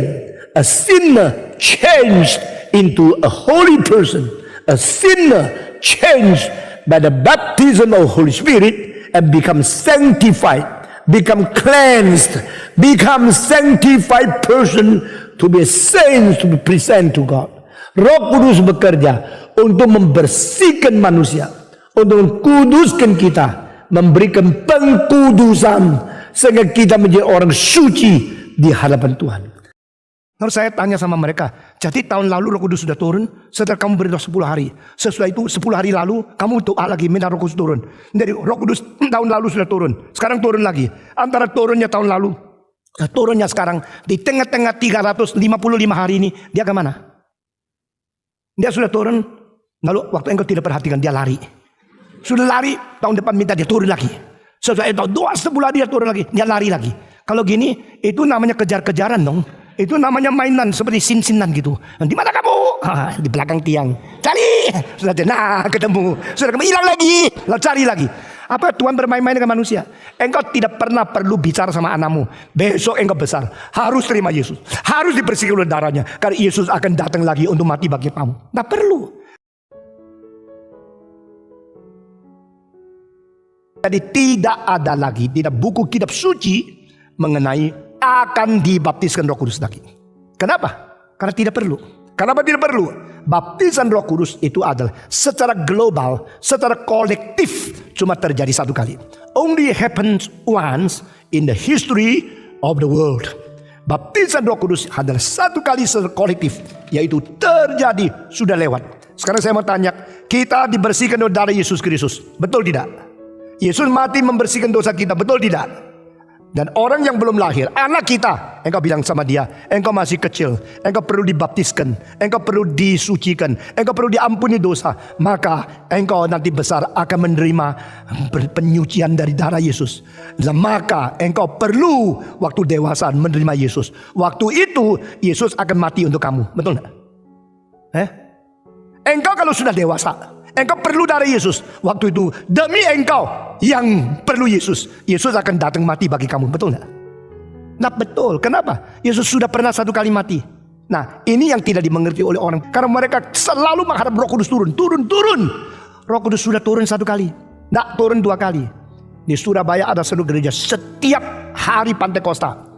A: a sinner changed into a holy person, a sinner changed by the baptism of Holy Spirit and become sanctified, become cleansed, become sanctified person to be a saint, to be present to God. Roh Kudus bekerja untuk membersihkan manusia, untuk mengkuduskan kita, memberikan pengkudusan sehingga kita menjadi orang suci di hadapan Tuhan. Lalu saya tanya sama mereka, jadi tahun lalu Roh Kudus sudah turun, setelah kamu berdoa 10 hari. Sesudah itu 10 hari lalu kamu doa lagi minta Roh Kudus turun. Jadi Roh Kudus tahun lalu sudah turun, sekarang turun lagi. Antara turunnya tahun lalu, turunnya sekarang di tengah-tengah 355 hari ini, dia ke mana? Dia sudah turun, lalu waktu engkau tidak perhatikan dia lari. Sudah lari, tahun depan minta dia turun lagi. Setelah itu doa sebulan dia turun lagi, dia lari lagi. Kalau gini, itu namanya kejar-kejaran dong. Itu namanya mainan seperti sin-sinan gitu. Di mana kamu? Di belakang tiang. Cari. Sudah ketemu. Sudah kamu hilang lagi. Lalu cari lagi. Apa Tuhan bermain-main dengan manusia? Engkau tidak pernah perlu bicara sama anakmu. Besok engkau besar, harus terima Yesus, harus dibersihkan oleh darahnya, karena Yesus akan datang lagi untuk mati bagi kamu. Tidak perlu. Jadi tidak ada lagi di buku kitab suci mengenai akan dibaptiskan Roh Kudus lagi. Kenapa? Karena tidak perlu. Kenapa tidak perlu? Baptisan Roh Kudus itu adalah secara global, secara kolektif cuma terjadi satu kali. Only happens once in the history of the world. Baptisan Roh Kudus adalah satu kali secara kolektif, yaitu terjadi, sudah lewat. Sekarang saya mau tanya, kita dibersihkan oleh darah Yesus Kristus, betul tidak? Yesus mati membersihkan dosa kita, betul tidak? Dan orang yang belum lahir, anak kita, engkau bilang sama dia, engkau masih kecil, engkau perlu dibaptiskan, engkau perlu disucikan, engkau perlu diampuni dosa, maka engkau nanti besar akan menerima penyucian dari darah Yesus. Dan maka engkau perlu waktu dewasa menerima Yesus. Waktu itu Yesus akan mati untuk kamu, betul tidak? Engkau kalau sudah dewasa, engkau perlu darah Yesus. Waktu itu demi engkau yang perlu Yesus, Yesus akan datang mati bagi kamu, betul tidak? Nah betul, kenapa? Yesus sudah pernah satu kali mati. Nah ini yang tidak dimengerti oleh orang, karena mereka selalu mengharap Roh Kudus turun. Roh Kudus sudah turun satu kali, tidak turun dua kali. Di Surabaya ada satu gereja, setiap hari Pantekosta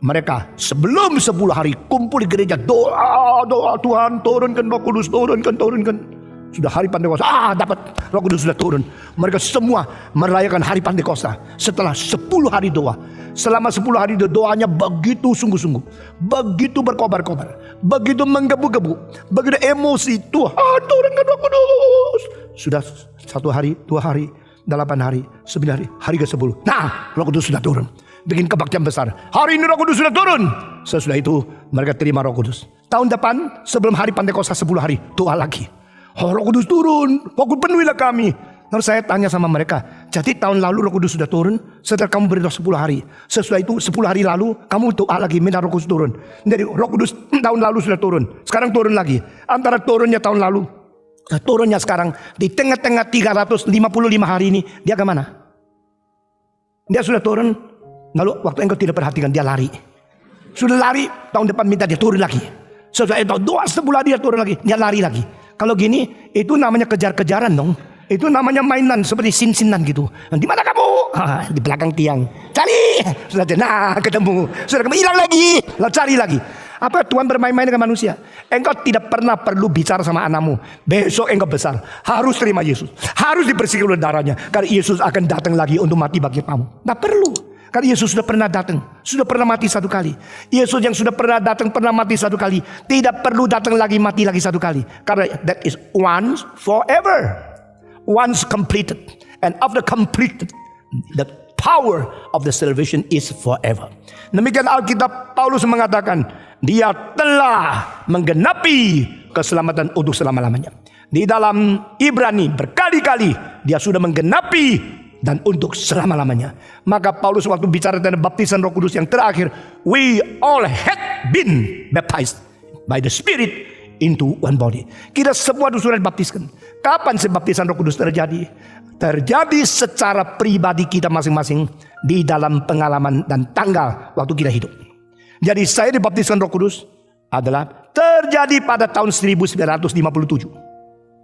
A: mereka sebelum 10 hari kumpul di gereja, doa Tuhan turunkan Roh Kudus, turunkan. Sudah hari Pantekosta, dapat Roh Kudus sudah turun. Mereka semua merayakan hari Pantekosta setelah 10 hari doa. Selama 10 hari doanya begitu sungguh-sungguh, begitu berkobar-kobar, begitu menggebu-gebu, begitu emosi. Tuhan turunkan Roh Kudus. Sudah 1 hari, 2 hari, 8 hari, 9 hari, hari ke-10. Nah, Roh Kudus sudah turun. Bikin kebaktian besar. Hari ini Roh Kudus sudah turun. Sesudah itu mereka terima Roh Kudus. Tahun depan sebelum hari Pantekosta 10 hari, doa lagi. Roh Kudus turun, pokok penuhilah kami. Lalu saya tanya sama mereka, jadi tahun lalu Roh Kudus sudah turun, setelah kamu berdoa 10 hari. Sesudah itu 10 hari lalu kamu doa lagi minta Roh Kudus turun. Jadi Roh Kudus tahun lalu sudah turun, sekarang turun lagi. Antara turunnya tahun lalu, turunnya sekarang di tengah-tengah 355 hari ini, dia ke mana? Dia sudah turun, lalu waktu engkau tidak perhatikan dia lari. Sudah lari, tahun depan minta dia turun lagi. Sesudah itu doa sebulan dia turun lagi, dia lari lagi. Kalau gini, itu namanya kejar-kejaran dong. Itu namanya mainan seperti sin-sinan gitu. Di mana kamu? Di belakang tiang. Cari. Sudah ketemu. Sudah kamu hilang lagi. Lalu cari lagi. Apa Tuhan bermain-main dengan manusia? Engkau tidak pernah perlu bicara sama anakmu. Besok engkau besar, harus terima Yesus, harus dibersihkan oleh darahnya, karena Yesus akan datang lagi untuk mati bagi kamu. Tidak perlu. Karena Yesus sudah pernah datang, sudah pernah mati satu kali. Yesus yang sudah pernah datang, pernah mati satu kali, tidak perlu datang lagi, mati lagi satu kali. Karena that is once forever, once completed, and after completed, the power of the salvation is forever. Demikian Alkitab, Paulus mengatakan, dia telah menggenapi keselamatan untuk selama-lamanya. Di dalam Ibrani berkali-kali dia sudah menggenapi dan untuk selama-lamanya. Maka Paulus waktu bicara tentang baptisan Roh Kudus yang terakhir, we all had been baptized by the Spirit into one body. Kita semua sudah dibaptiskan. Kapan baptisan Roh Kudus terjadi? Terjadi secara pribadi kita masing-masing di dalam pengalaman dan tanggal waktu kita hidup. Jadi saya dibaptiskan Roh Kudus adalah terjadi pada tahun 1957.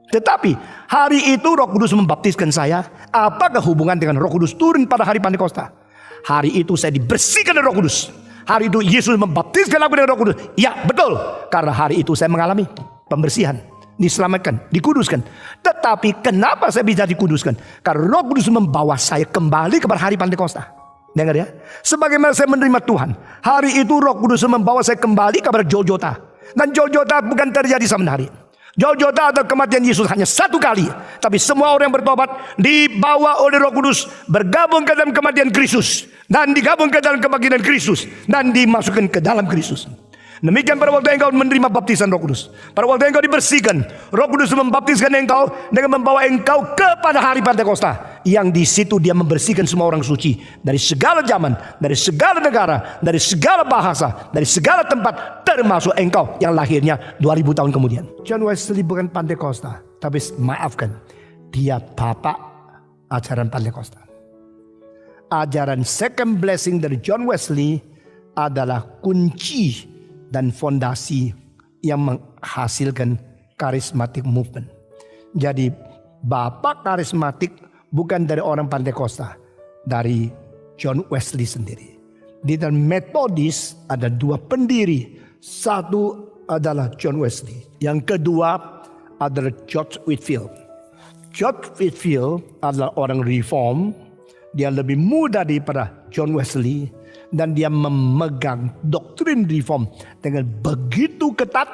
A: Tetapi hari itu Roh Kudus membaptiskan saya. Apakah hubungan dengan Roh Kudus turun pada hari Pantekosta? Hari itu saya dibersihkan oleh Roh Kudus. Hari itu Yesus membaptiskan aku dengan Roh Kudus. Ya betul. Karena hari itu saya mengalami pembersihan, diselamatkan, dikuduskan. Tetapi kenapa saya bisa dikuduskan? Karena Roh Kudus membawa saya kembali kepada hari Pantekosta. Dengar ya. Sebagaimana saya menerima Tuhan, hari itu Roh Kudus membawa saya kembali kepada Golgota. Dan Golgota bukan terjadi sama hari. Golgota atau kematian Yesus hanya satu kali. Tapi semua orang yang bertobat dibawa oleh Roh Kudus, bergabung ke dalam kematian Kristus, dan digabung ke dalam kebangkitan Kristus, dan dimasukkan ke dalam Kristus. Demikian pada waktu engkau menerima baptisan Roh Kudus, pada waktu engkau dibersihkan, Roh Kudus membaptiskan engkau dengan membawa engkau kepada hari Pantekosta, yang di situ dia membersihkan semua orang suci dari segala zaman, dari segala negara, dari segala bahasa, dari segala tempat, termasuk engkau yang lahirnya 2000 tahun kemudian. John Wesley bukan Pantekosta, tapi maafkan, dia bapak ajaran Pantekosta. Ajaran second blessing dari John Wesley adalah kunci dan fondasi yang menghasilkan charismatic movement. Jadi bapak karismatik bukan dari orang Pantekosta, dari John Wesley sendiri. Di dalam Metodis ada dua pendiri. Satu adalah John Wesley, yang kedua adalah George Whitefield. George Whitefield adalah orang reform. Dia lebih muda daripada John Wesley, dan dia memegang doktrin reform dengan begitu ketat,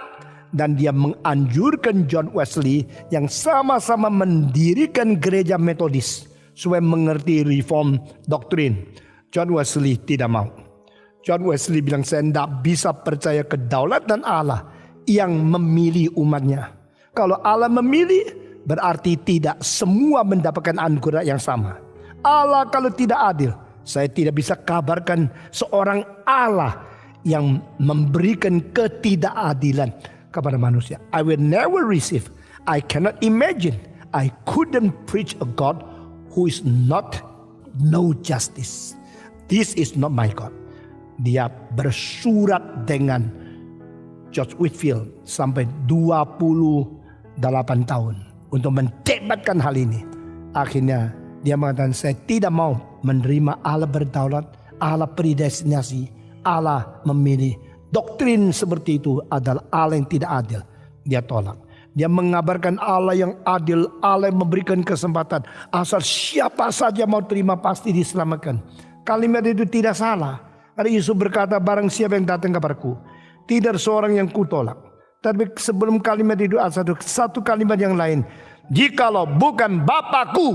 A: dan dia menganjurkan John Wesley yang sama-sama mendirikan gereja Metodis supaya mengerti reform doktrin. John Wesley tidak mau. John Wesley bilang, saya tidak bisa percaya kedaulatan Allah yang memilih umatnya. Kalau Allah memilih, berarti tidak semua mendapatkan anugerah yang sama. Allah kalau tidak adil, saya tidak bisa kabarkan seorang Allah yang memberikan ketidakadilan kepada manusia. I will never receive. I cannot imagine. I couldn't preach a God who is not no justice. This is not my God. Dia bersurat dengan George Whitefield sampai 28 tahun untuk mendebatkan hal ini. Akhirnya dia mengatakan, saya tidak mau menerima Allah berdaulat, Allah predestinasi, Allah memilih. Doktrin seperti itu adalah Allah yang tidak adil. Dia tolak. Dia mengabarkan Allah yang adil, Allah yang memberikan kesempatan. Asal siapa saja mau terima pasti diselamatkan. Kalimat itu tidak salah. Karena Yesus berkata, barang siapa yang datang kepadaku, tidak ada seorang yang kutolak. Tapi sebelum kalimat itu ada satu kalimat yang lain. Jikalau bukan Bapakku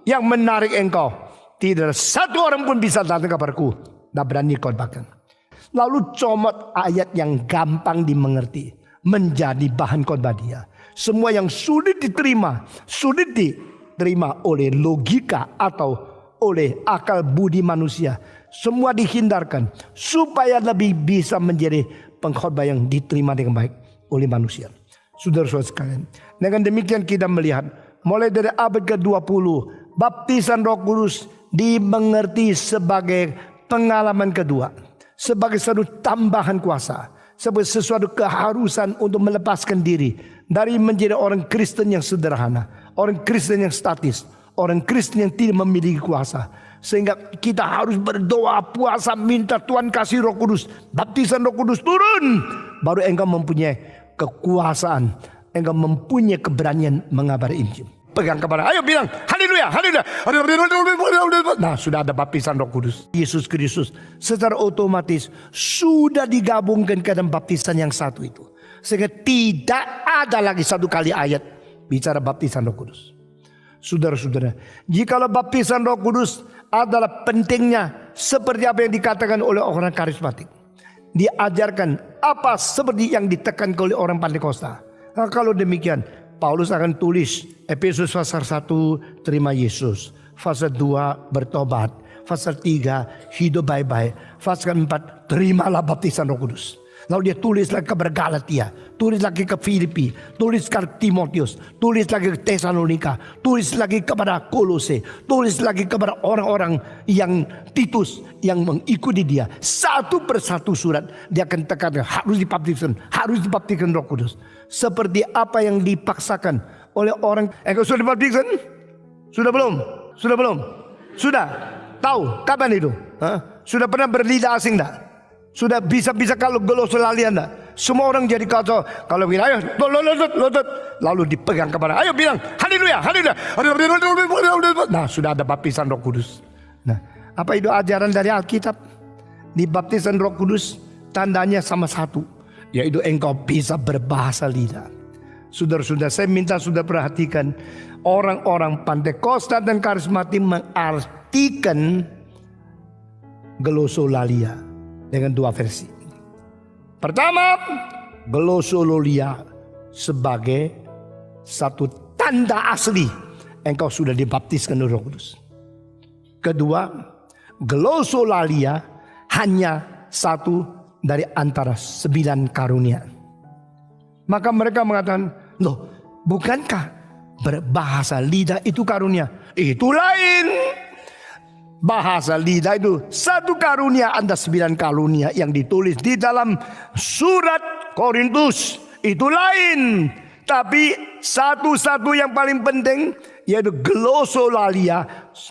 A: yang menarik engkau, tidak satu orang pun bisa datang kepadaku. Tak berani kau bahkan. Lalu comot ayat yang gampang dimengerti menjadi bahan khotbah dia. Semua yang sulit diterima oleh logika atau oleh akal budi manusia, semua dihindarkan supaya lebih bisa menjadi pengkhotbah yang diterima dengan baik oleh manusia. Saudara-saudara sekalian, dengan demikian kita melihat mulai dari abad ke-20, baptisan Roh Kudus dimengerti sebagai pengalaman kedua, sebagai satu tambahan kuasa, sebagai sesuatu keharusan untuk melepaskan diri dari menjadi orang Kristen yang sederhana, orang Kristen yang statis, orang Kristen yang tidak memiliki kuasa. Sehingga kita harus berdoa, puasa, minta Tuhan kasih Roh Kudus, baptisan Roh Kudus turun, baru engkau mempunyai kekuasaan, engkau mempunyai keberanian mengabari Injil. Pegang kepada, ayo bilang haleluya, haleluya. Nah, sudah ada baptisan Roh Kudus. Yesus Kristus secara otomatis sudah digabungkan ke dalam baptisan yang satu itu. Sehingga tidak ada lagi satu kali ayat bicara baptisan Roh Kudus. Saudara-saudara, jikalau baptisan Roh Kudus adalah pentingnya seperti apa yang dikatakan oleh orang karismatik, diajarkan apa seperti yang ditekan oleh orang Pantekosta. Nah, kalau demikian, Paulus akan tulis Efesus pasal 1 terima Yesus, pasal 2 bertobat, pasal 3 hidup baik-baik, pasal 4 terimalah baptisan Roh Kudus. Lalu dia tulis lagi kepada Galatia, tulis lagi ke Filipi, tulis ke Timotius, tulis lagi ke Tesalonika, tulis lagi kepada Kolose, tulis lagi kepada orang-orang yang Titus yang mengikuti dia. Satu persatu surat dia akan tekankan harus dibaptiskan Roh Kudus. Seperti apa yang dipaksakan oleh orang. Engkau sudah dibaptiskan? Sudah belum? Sudah belum? Sudah. Tahu kapan itu? Sudah pernah berlidah asing tak? Sudah bisa kalau glosolalia enggak? Semua orang jadi kacau. Kalau bilang ayo lutut, lalu dipegang kepada ayo bilang haleluya, haleluya. Nah, sudah ada baptisan Roh Kudus. Nah, apa itu ajaran dari Alkitab? Dibaptisan Roh Kudus tandanya sama satu, yaitu engkau bisa berbahasa lidah. Saudara-saudara, saya minta saudara perhatikan orang-orang Pantekosta dan karismatik mengartikan glosolalia dengan dua versi. Pertama, glosolalia sebagai satu tanda asli engkau sudah dibaptiskan oleh Roh Kudus. Kedua, glosolalia hanya satu dari antara 9 karunia. Maka mereka mengatakan, loh, bukankah berbahasa lidah itu karunia? Itu lain. Bahasa lidah itu satu karunia antara 9 karunia yang ditulis di dalam surat Korintus. Itu lain. Tapi satu-satu yang paling penting yaitu glosolalia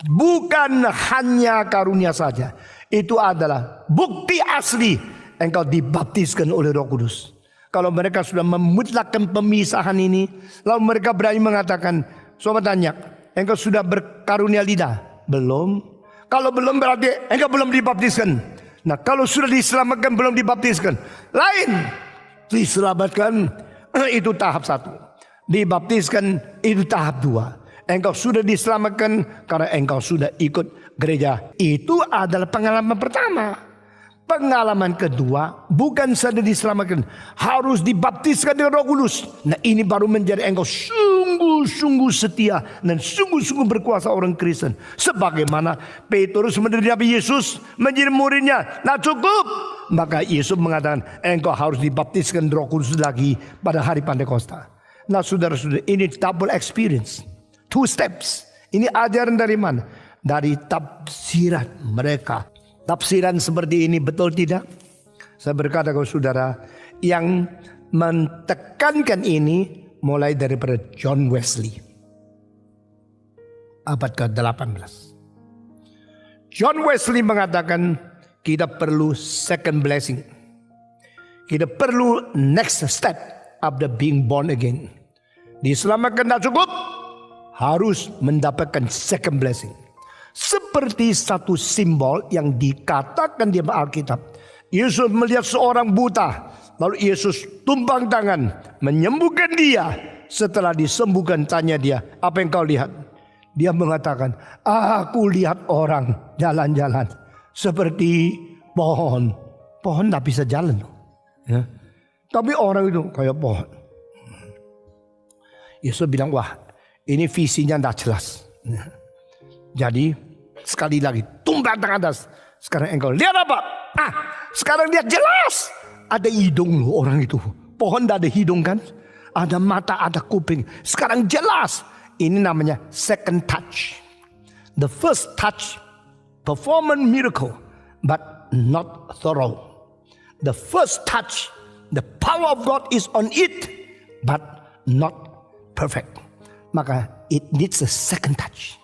A: bukan hanya karunia saja. Itu adalah bukti asli engkau dibaptiskan oleh Roh Kudus. Kalau mereka sudah memutlakkan pemisahan ini, lalu mereka berani mengatakan, sobat tanya, engkau sudah berkarunia lidah? Belum. Kalau belum berarti engkau belum dibaptiskan. Nah, kalau sudah diselamatkan belum dibaptiskan. Lain. Diselamatkan itu tahap 1. Dibaptiskan itu tahap 2. Engkau sudah diselamatkan karena engkau sudah ikut gereja. Itu adalah pengalaman pertama. Pengalaman kedua, bukan saja diselamatkan, harus dibaptiskan dengan Roh Kudus. Nah, ini baru menjadi engkau sungguh-sungguh setia dan sungguh-sungguh berkuasa orang Kristen. Sebagaimana Petrus menerima Yesus menjadi muridnya, nah cukup. Maka Yesus mengatakan, engkau harus dibaptiskan Roh Kudus lagi pada hari Pantekosta. Nah, saudara-saudara, ini double experience, 2 steps. Ini ajaran dari mana? Dari tafsiran mereka. Tafsiran seperti ini betul tidak? Saya berkata kepada saudara, yang mentekankan ini mulai daripada John Wesley, abad ke-18. John Wesley mengatakan kita perlu second blessing. Kita perlu next step after being born again. Diselamatkan tak cukup, harus mendapatkan second blessing. Seperti satu simbol yang dikatakan di Alkitab. Yesus melihat seorang buta, lalu Yesus tumpang tangan menyembuhkan dia. Setelah disembuhkan, tanya dia, apa yang kau lihat? Dia mengatakan, aku lihat orang jalan-jalan seperti pohon. Pohon tak bisa jalan, ya. Tapi orang itu kayak pohon. Yesus bilang, wah, ini visinya tidak jelas. Jadi sekali lagi tumpang tangan atas. Sekarang engkau lihat apa? Sekarang lihat jelas. Ada hidung loh orang itu. Pohon tidak ada hidung kan? Ada mata, ada kuping. Sekarang jelas. Ini namanya second touch. The first touch performance miracle, but not thorough. The first touch, the power of God is on it, but not perfect. Maka it needs a second touch.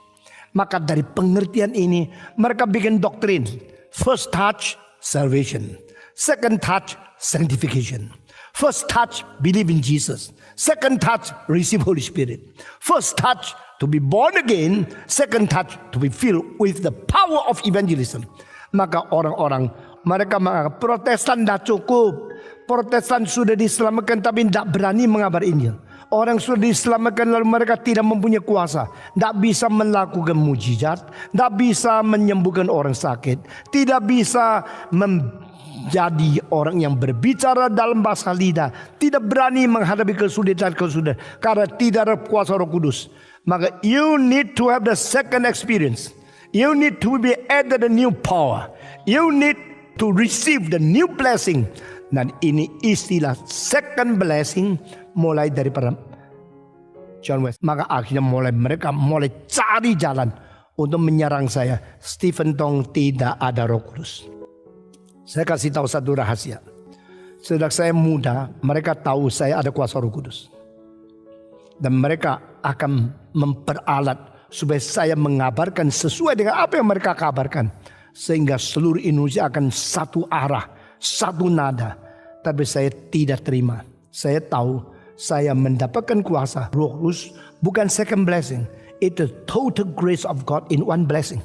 A: Maka dari pengertian ini mereka bikin doktrin. First touch, salvation. Second touch, sanctification. First touch, believe in Jesus. Second touch, receive Holy Spirit. First touch, to be born again. Second touch, to be filled with the power of evangelism. Maka orang-orang mereka mengatakan Protestan tidak cukup. Protestan sudah diselamatkan tapi tidak berani mengabar Injil. Orang sudah diselamatkan lalu mereka tidak mempunyai kuasa. Tidak bisa melakukan mujizat. Tidak bisa menyembuhkan orang sakit. Tidak bisa menjadi orang yang berbicara dalam bahasa lidah. Tidak berani menghadapi kesulitan-kesulitan. Karena tidak ada kuasa Roh Kudus. Maka you need to have the second experience. You need to be added a new power. You need to receive the new blessing. Dan ini istilah second blessing mulai daripada John Wesley. Maka akhirnya mereka mulai cari jalan untuk menyerang saya. Stephen Tong tidak ada Roh Kudus. Saya kasih tahu satu rahasia. Sejak saya muda, mereka tahu saya ada kuasa Roh Kudus. Dan mereka akan memperalat supaya saya mengabarkan sesuai dengan apa yang mereka kabarkan. Sehingga seluruh Indonesia akan satu arah, satu nada. Tapi saya tidak terima. Saya tahu saya mendapatkan kuasa Roh Kudus bukan second blessing. Itu total grace of God in one blessing.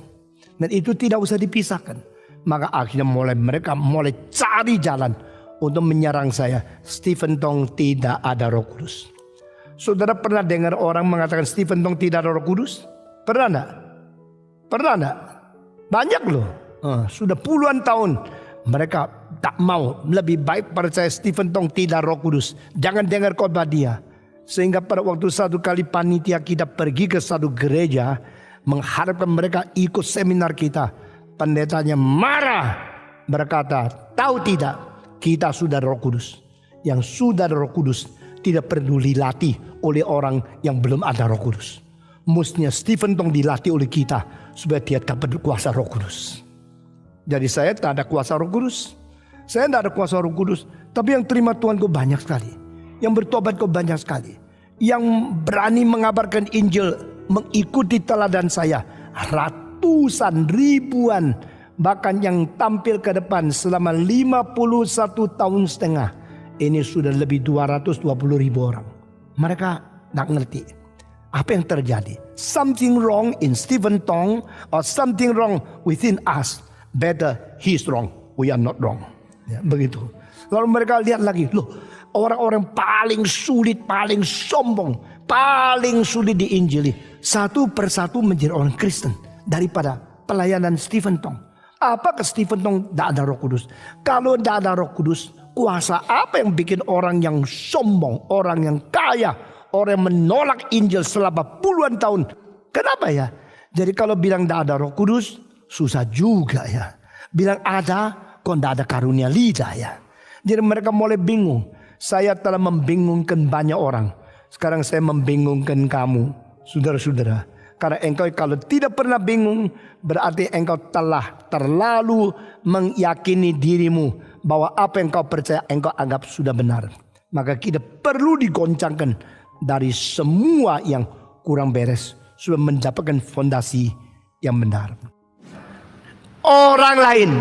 A: Dan itu tidak usah dipisahkan. Maka akhirnya mereka mulai cari jalan untuk menyerang saya. Stephen Tong tidak ada Roh Kudus. Saudara pernah dengar orang mengatakan Stephen Tong tidak ada Roh Kudus? Pernah enggak? Pernah enggak? Banyak loh. Sudah puluhan tahun mereka tak mau. Lebih baik percaya Stephen Tong tidak Roh Kudus. Jangan dengar khotbah dia. Sehingga pada waktu satu kali panitia kita pergi ke satu gereja, mengharapkan mereka ikut seminar kita. Pendetanya marah, berkata, tahu tidak, kita sudah Roh Kudus. Yang sudah Roh Kudus tidak perlu dilatih oleh orang yang belum ada Roh Kudus. Mestinya Stephen Tong dilatih oleh kita supaya dia dapat kuasa Roh Kudus. Jadi saya tak ada kuasa Roh Kudus. Saya tidak ada kuasa Roh Kudus. Tapi yang terima Tuhan kok banyak sekali. Yang bertobat kok banyak sekali. Yang berani mengabarkan Injil, mengikuti teladan saya. Ratusan, ribuan. Bahkan yang tampil ke depan selama 51 tahun setengah. Ini sudah lebih 220 ribu orang. Mereka tak ngerti apa yang terjadi. Something wrong in Stephen Tong or something wrong within us. Better he's wrong, we are not wrong. Ya, begitu. Lalu mereka lihat lagi, loh, orang-orang paling sulit, paling sombong, paling sulit diinjili, satu persatu menjadi orang Kristen daripada pelayanan Stephen Tong. Apakah Stephen Tong tidak ada Roh Kudus? Kalau tidak ada Roh Kudus, kuasa apa yang bikin orang yang sombong, orang yang kaya, orang yang menolak Injil selama puluhan tahun? Kenapa ya? Jadi kalau bilang tidak ada Roh Kudus, susah juga ya. Bilang ada, kok tidak ada karunia lidah ya. Jadi mereka mulai bingung. Saya telah membingungkan banyak orang. Sekarang saya membingungkan kamu, saudara-saudara. Karena engkau kalau tidak pernah bingung, berarti engkau telah terlalu meyakini dirimu bahwa apa yang kau percaya engkau anggap sudah benar. Maka kita perlu digoncangkan dari semua yang kurang beres supaya mendapatkan fondasi yang benar. Orang lain,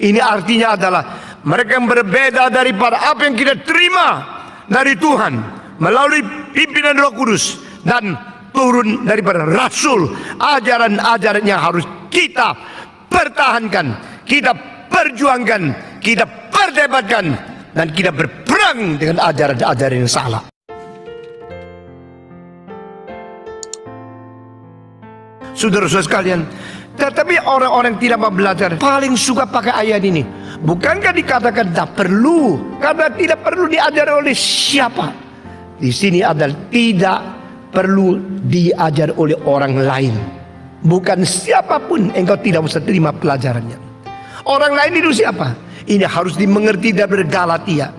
A: ini artinya adalah mereka yang berbeda daripada apa yang kita terima dari Tuhan melalui pimpinan Roh Kudus dan turun daripada Rasul. Ajaran-ajaran yang harus kita pertahankan, kita perjuangkan, kita perdebatkan, dan kita berperang dengan ajaran-ajaran yang salah. Saudara-saudara sekalian, tetapi orang-orang tidak mau belajar paling suka pakai ayat ini. Bukankah dikatakan tak perlu? Karena tidak perlu diajar oleh siapa. Di sini adalah tidak perlu diajar oleh orang lain. Bukan siapapun, engkau tidak usah terima pelajarannya. Orang lain itu siapa? Ini harus dimengerti dari Galatia,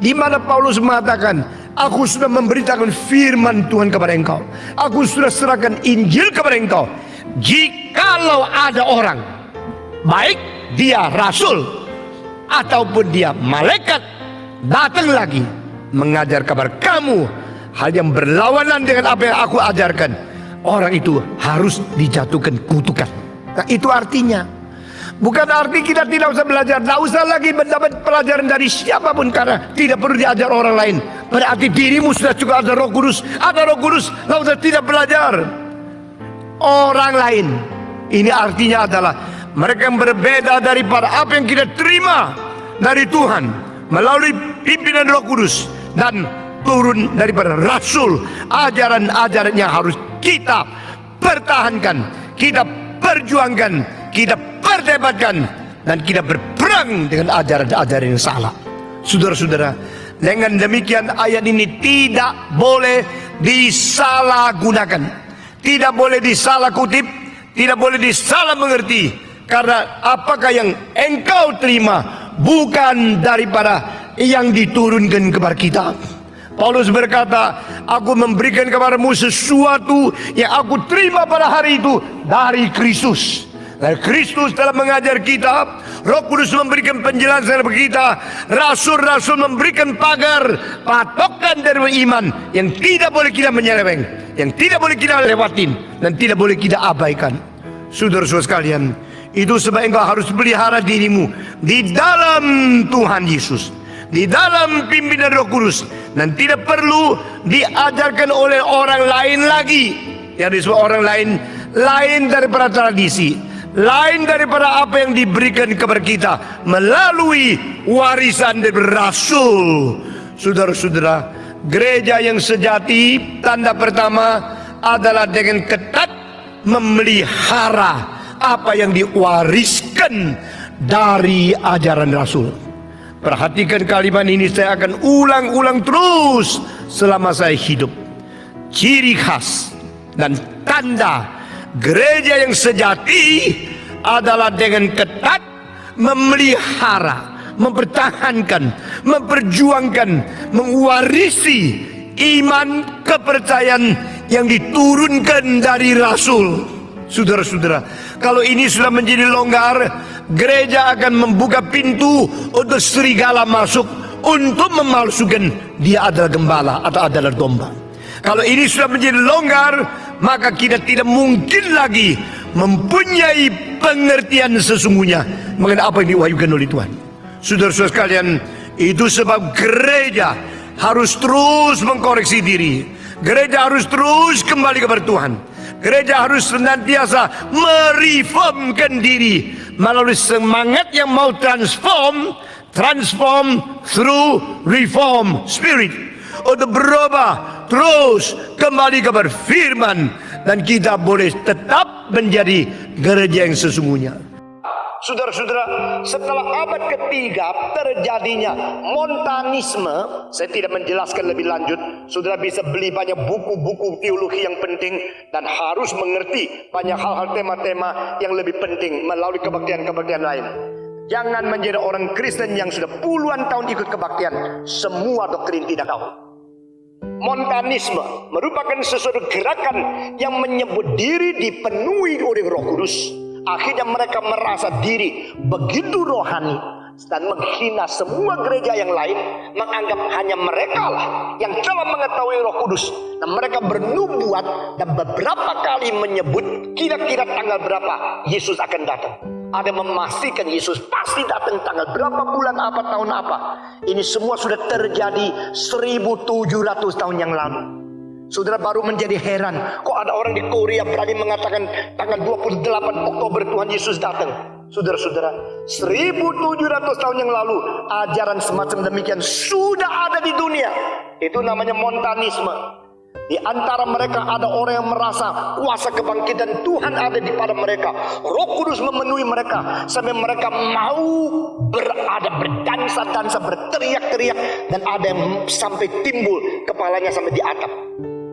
A: di mana Paulus mengatakan, aku sudah memberitakan firman Tuhan kepada engkau. Aku sudah serahkan Injil kepada engkau. Jikalau ada orang, baik dia rasul ataupun dia malaikat, datang lagi mengajar kabar kamu hal yang berlawanan dengan apa yang aku ajarkan, orang itu harus dijatuhkan kutukan. Nah, itu artinya bukan arti kita tidak usah belajar, tidak usah lagi mendapat pelajaran dari siapapun karena tidak perlu diajar orang lain. Berarti dirimu sudah juga ada Roh Kudus, lalu sudah tidak belajar orang lain. Ini artinya adalah mereka yang berbeda daripada apa yang kita terima dari Tuhan melalui pimpinan Roh Kudus dan turun daripada Rasul. Ajaran-ajaran yang harus kita pertahankan, kita perjuangkan, kita perdebatkan, dan kita berperang dengan ajaran-ajaran yang salah. Saudara-saudara, dengan demikian ayat ini tidak boleh disalahgunakan, tidak boleh disalah kutip, tidak boleh disalah mengerti. Karena apakah yang engkau terima bukan daripada yang diturunkan kepada kita. Paulus berkata, aku memberikan kepadamu sesuatu yang aku terima pada hari itu dari Kristus. Dan Kristus telah mengajar kita, Roh Kudus memberikan penjelasan kepada kita, rasul-rasul memberikan pagar, patokan dari iman yang tidak boleh kita menyeleweng, yang tidak boleh kita lewatin, dan tidak boleh kita abaikan. Saudara-saudara sekalian, itu sebab engkau harus pelihara dirimu di dalam Tuhan Yesus, di dalam pimpinan Roh Kudus, dan tidak perlu diajarkan oleh orang lain lagi. Yang disebut orang lain daripada tradisi, lain daripada apa yang diberikan kepada kita melalui warisan dari rasul. Saudara-saudara, gereja yang sejati, tanda pertama adalah dengan ketat memelihara apa yang diwariskan dari ajaran rasul. Perhatikan kalimat ini, saya akan ulang-ulang terus selama saya hidup. Ciri khas dan tanda gereja yang sejati adalah dengan ketat memelihara, mempertahankan, memperjuangkan, mewarisi iman kepercayaan yang diturunkan dari rasul. Saudara-saudara, kalau ini sudah menjadi longgar, gereja akan membuka pintu untuk serigala masuk untuk memalsukan dia adalah gembala atau adalah domba. Kalau ini sudah menjadi longgar, maka kita tidak mungkin lagi mempunyai pengertian sesungguhnya mengenai apa yang diwahyukan oleh Tuhan. Saudara-saudara sekalian, itu sebab gereja harus terus mengkoreksi diri. Gereja harus terus kembali kepada Tuhan. Gereja harus senantiasa mereformkan diri melalui semangat yang mau transform through reform spirit, untuk berubah terus kembali kepada firman, dan kita boleh tetap menjadi gereja yang sesungguhnya. Saudara-saudara, setelah abad ketiga terjadinya Montanisme, saya tidak menjelaskan lebih lanjut. Saudara bisa beli banyak buku-buku teologi yang penting dan harus mengerti banyak hal-hal, tema-tema yang lebih penting melalui kebaktian-kebaktian lain. Jangan menjadi orang Kristen yang sudah puluhan tahun ikut kebaktian, semua doktrin tidak tahu. Montanisme merupakan sesuatu gerakan yang menyebut diri dipenuhi oleh Roh Kudus. Akhirnya mereka merasa diri begitu rohani dan menghina semua gereja yang lain, menganggap hanya mereka lah yang telah mengetahui Roh Kudus, dan mereka bernubuat dan beberapa kali menyebut kira-kira tanggal berapa Yesus akan datang. Ada memastikan Yesus pasti datang tanggal berapa, bulan apa, tahun apa. Ini semua sudah terjadi 1700 tahun yang lalu. Saudara baru menjadi heran, kok ada orang di Korea berani mengatakan tanggal 28 Oktober Tuhan Yesus datang. Saudara-saudara, 1700 tahun yang lalu ajaran semacam demikian sudah ada di dunia. Itu namanya Montanisme. Di antara mereka ada orang yang merasa kuasa kebangkitan Tuhan ada di pada mereka. Roh Kudus memenuhi mereka sampai mereka mau berdansa-dansa, berteriak-teriak, dan ada yang sampai timbul kepalanya sampai di atap.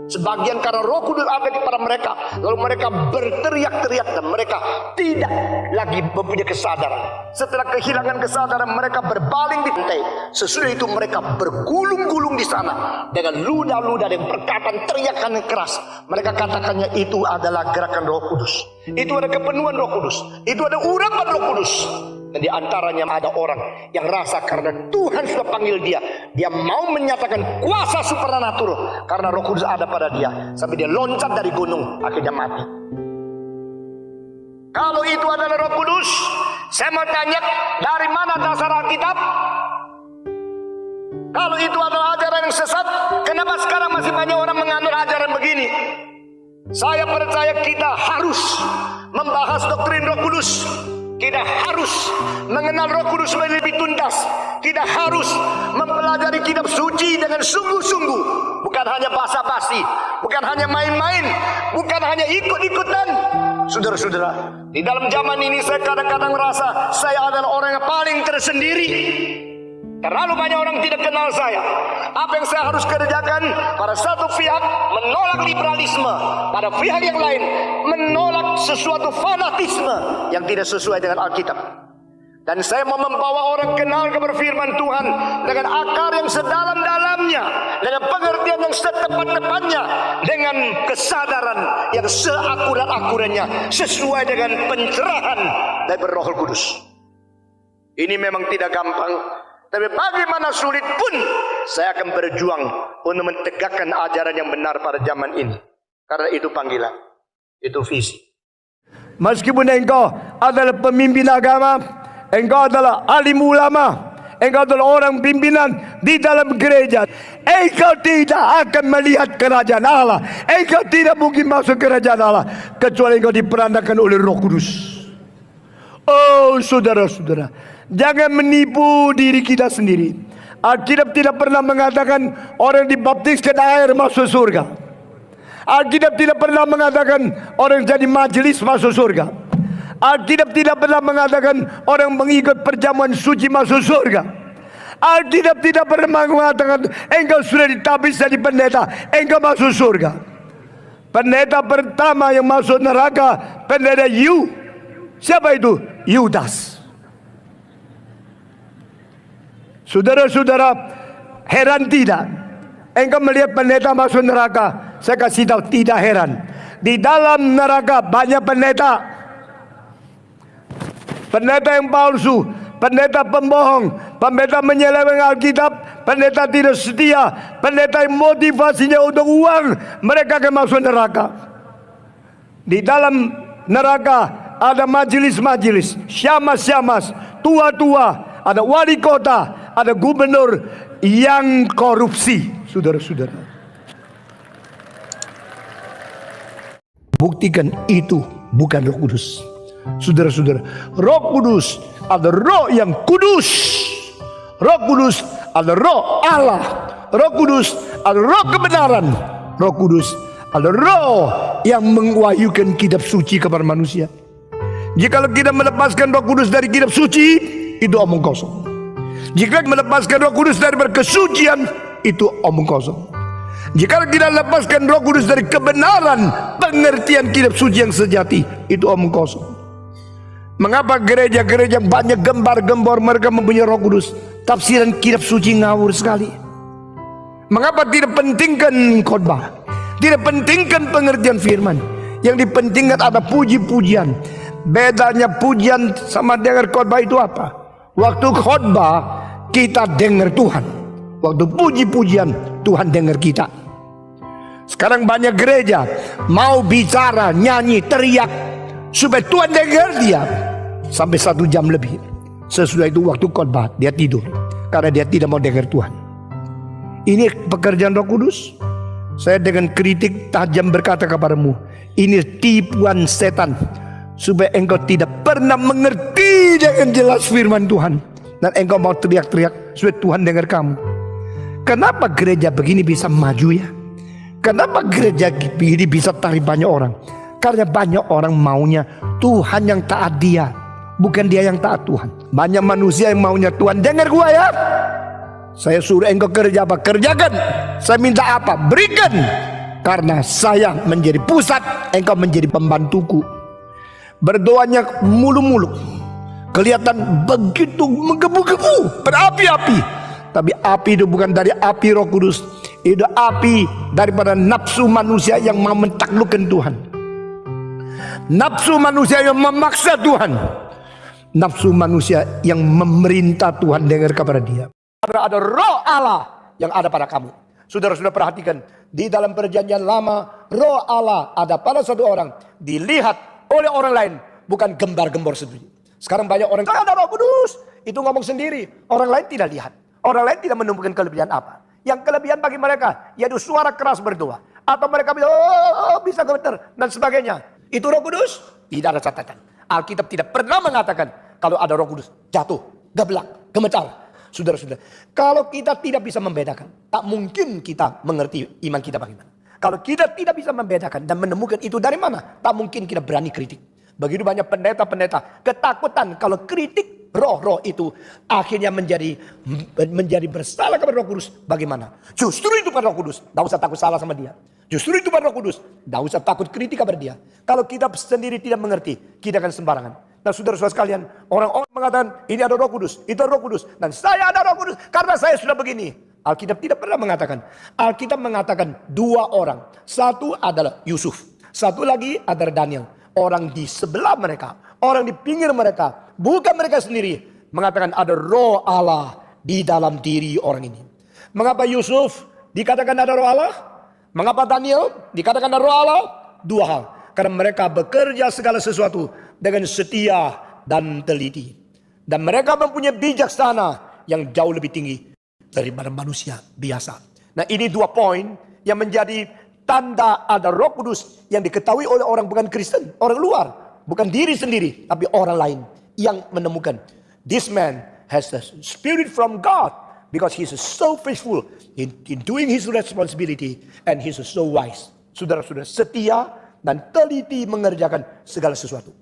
A: Sebagian karena Roh Kudus ada di pada mereka, lalu mereka berteriak-teriak dan mereka tidak lagi mempunyai kesadaran. Setelah kehilangan kesadaran, mereka berbaling di lantai. Sesudah itu mereka bergulung-gulung di sana dengan ludah-ludah dan perkataan teriakan yang keras. Mereka katakannya itu adalah gerakan Roh Kudus. Itu ada kepenuhan Roh Kudus. Itu ada urapan Roh Kudus. Dan di antaranya ada orang yang rasa karena Tuhan sudah panggil dia, dia mau menyatakan kuasa supernatural karena Roh Kudus ada pada dia, sampai dia loncat dari gunung, akhirnya mati. Kalau itu adalah Roh Kudus, saya mau tanya, dari mana dasar Alkitab? Kalau itu adalah ajaran yang sesat, kenapa sekarang masih banyak orang menganut ajaran begini? Saya percaya kita harus membahas doktrin Roh Kudus. Kita harus mengenal Roh Kudus lebih tuntas. Kita harus mempelajari kitab suci dengan sungguh-sungguh. Bukan hanya basa-basi, bukan hanya main-main, bukan hanya ikut-ikutan. Saudara-saudara, di dalam zaman ini saya kadang-kadang merasa saya adalah orang yang paling tersendiri. Terlalu banyak orang tidak kenal saya. Apa yang saya harus kerjakan? Pada satu pihak menolak liberalisme, pada pihak yang lain menolak sesuatu fanatisme yang tidak sesuai dengan Alkitab. Dan saya mau membawa orang kenal kepada firman Tuhan dengan akar yang sedalam-dalamnya, dengan pengertian yang setepat-tepatnya, dengan kesadaran yang seakurat-akuratnya, sesuai dengan pencerahan dari Roh Kudus. Ini memang tidak gampang, tapi bagaimana sulit pun saya akan berjuang untuk mentegakkan ajaran yang benar pada zaman ini. Karena itu panggilan, itu visi. Meskipun engkau adalah pemimpin agama, engkau adalah alim ulama, engkau adalah orang pimpinan di dalam gereja, engkau tidak akan melihat kerajaan Allah. Engkau tidak mungkin masuk kerajaan Allah kecuali engkau diperandakan oleh Roh Kudus. Oh saudara-saudara, jangan menipu diri kita sendiri. Alkitab tidak pernah mengatakan orang dibaptiskan air masuk surga. Alkitab tidak pernah mengatakan orang jadi majelis masuk surga. Alkitab tidak pernah mengatakan orang mengikut perjamuan suci masuk surga. Alkitab tidak pernah mengatakan engkau sudah ditabis jadi pendeta, engkau masuk surga. Pendeta pertama yang masuk neraka, pendeta Yu. Siapa itu? Yudas. Saudara-saudara, heran tidak engkau melihat pendeta masuk neraka? Saya kasih tahu, tidak heran. Di dalam neraka banyak pendeta. Pendeta yang palsu, pendeta pembohong, pendeta menyeleweng Alkitab, pendeta tidak setia, pendeta yang motivasinya untuk uang, mereka akan masuk neraka. Di dalam neraka ada majelis-majelis, syamas-syamas, tua-tua, ada wali kota, ada gubernur yang korupsi. Saudara-saudara, buktikan itu bukan Roh Kudus. Saudara-saudara, Roh Kudus adalah roh yang kudus. Roh Kudus adalah roh Allah. Roh Kudus adalah roh kebenaran. Roh Kudus adalah roh yang mengwahyukan kitab suci kepada manusia. Jika kita melepaskan Roh Kudus dari kitab suci, itu omong kosong. Jika melepaskan Roh Kudus dari kesucian, itu omong kosong. Jika kita lepaskan Roh Kudus dari kebenaran, pengertian kitab suci yang sejati, itu omong kosong. Mengapa gereja-gereja banyak gembar-gembor mereka mempunyai Roh Kudus? Tafsiran kitab suci ngawur sekali. Mengapa tidak pentingkan khotbah? Tidak pentingkan pengertian firman. Yang dipentingkan ada puji-pujian. Bedanya pujian sama dengar khotbah itu apa? Waktu khotbah kita dengar Tuhan. Waktu puji-pujian Tuhan dengar kita. Sekarang banyak gereja mau bicara, nyanyi, teriak supaya Tuhan dengar dia sampai 1 jam lebih. Sesudah itu waktu khotbah dia tidur karena dia tidak mau dengar Tuhan. Ini pekerjaan Roh Kudus. Saya dengan kritik tajam berkata kepadamu, ini tipuan setan supaya engkau tidak pernah mengerti dengan jelas firman Tuhan dan engkau mau teriak-teriak supaya Tuhan dengar kamu. Kenapa gereja begini bisa maju ya? Kenapa gereja begini bisa tarik banyak orang? Karena banyak orang maunya Tuhan yang taat dia, bukan dia yang taat Tuhan. Banyak manusia yang maunya Tuhan dengar gua ya. Saya suruh engkau kerja apa? Kerjakan. Saya minta apa? Berikan. Karena saya menjadi pusat, engkau menjadi pembantuku. Berdoanya mulu-mulu, kelihatan begitu menggebu-gebu, berapi-api. Tapi api itu bukan dari api Roh Kudus. Itu api daripada nafsu manusia yang mau mentaklukkan Tuhan. Nafsu manusia yang memaksa Tuhan. Nafsu manusia yang memerintah Tuhan dengar kepada dia. Karena ada roh Allah yang ada pada kamu. Saudara-saudara perhatikan. Di dalam perjanjian lama, roh Allah ada pada satu orang. Dilihat oleh orang lain. Bukan gembar-gembor sendiri. Sekarang banyak orang, ada Roh Kudus. Itu ngomong sendiri. Orang lain tidak lihat. Orang lain tidak menemukan kelebihan apa. Yang kelebihan bagi mereka, yaitu suara keras berdoa. Atau mereka bilang, oh bisa gemeter, dan sebagainya. Itu Roh Kudus? Tidak ada catatan. Alkitab tidak pernah mengatakan, kalau ada Roh Kudus, jatuh, geblak, gemetar. Saudara-saudara, kalau kita tidak bisa membedakan, tak mungkin kita mengerti iman kita bagaimana. Kalau kita tidak bisa membedakan dan menemukan itu dari mana, tak mungkin kita berani kritik. Begitu banyak pendeta-pendeta ketakutan kalau kritik roh-roh itu akhirnya menjadi bersalah kepada Roh Kudus. Bagaimana? Justru itu pada Roh Kudus. Tidak usah takut salah sama dia. Justru itu pada Roh Kudus. Tidak usah takut kritik kepada dia. Kalau kita sendiri tidak mengerti, kita akan sembarangan. Nah saudara-saudara sekalian, orang-orang mengatakan ini ada Roh Kudus, itu Roh Kudus, dan saya ada Roh Kudus karena saya sudah begini. Alkitab tidak pernah mengatakan. Alkitab mengatakan dua orang. Satu adalah Yusuf, satu lagi adalah Daniel. Orang di sebelah mereka, orang di pinggir mereka, bukan mereka sendiri, mengatakan ada Roh Allah di dalam diri orang ini. Mengapa Yusuf dikatakan ada Roh Allah? Mengapa Daniel dikatakan ada Roh Allah? Dua hal. Karena mereka bekerja segala sesuatu dengan setia dan teliti. Dan mereka mempunyai bijaksana yang jauh lebih tinggi daripada manusia biasa. Nah ini dua poin yang menjadi tanda ada Roh Kudus yang diketahui oleh orang bukan Kristen. Orang luar. Bukan diri sendiri. Tapi orang lain yang menemukan. This man has the spirit from God. Because he's so faithful in doing his responsibility. And he's so wise. Saudara-saudara setia dan teliti mengerjakan segala sesuatu.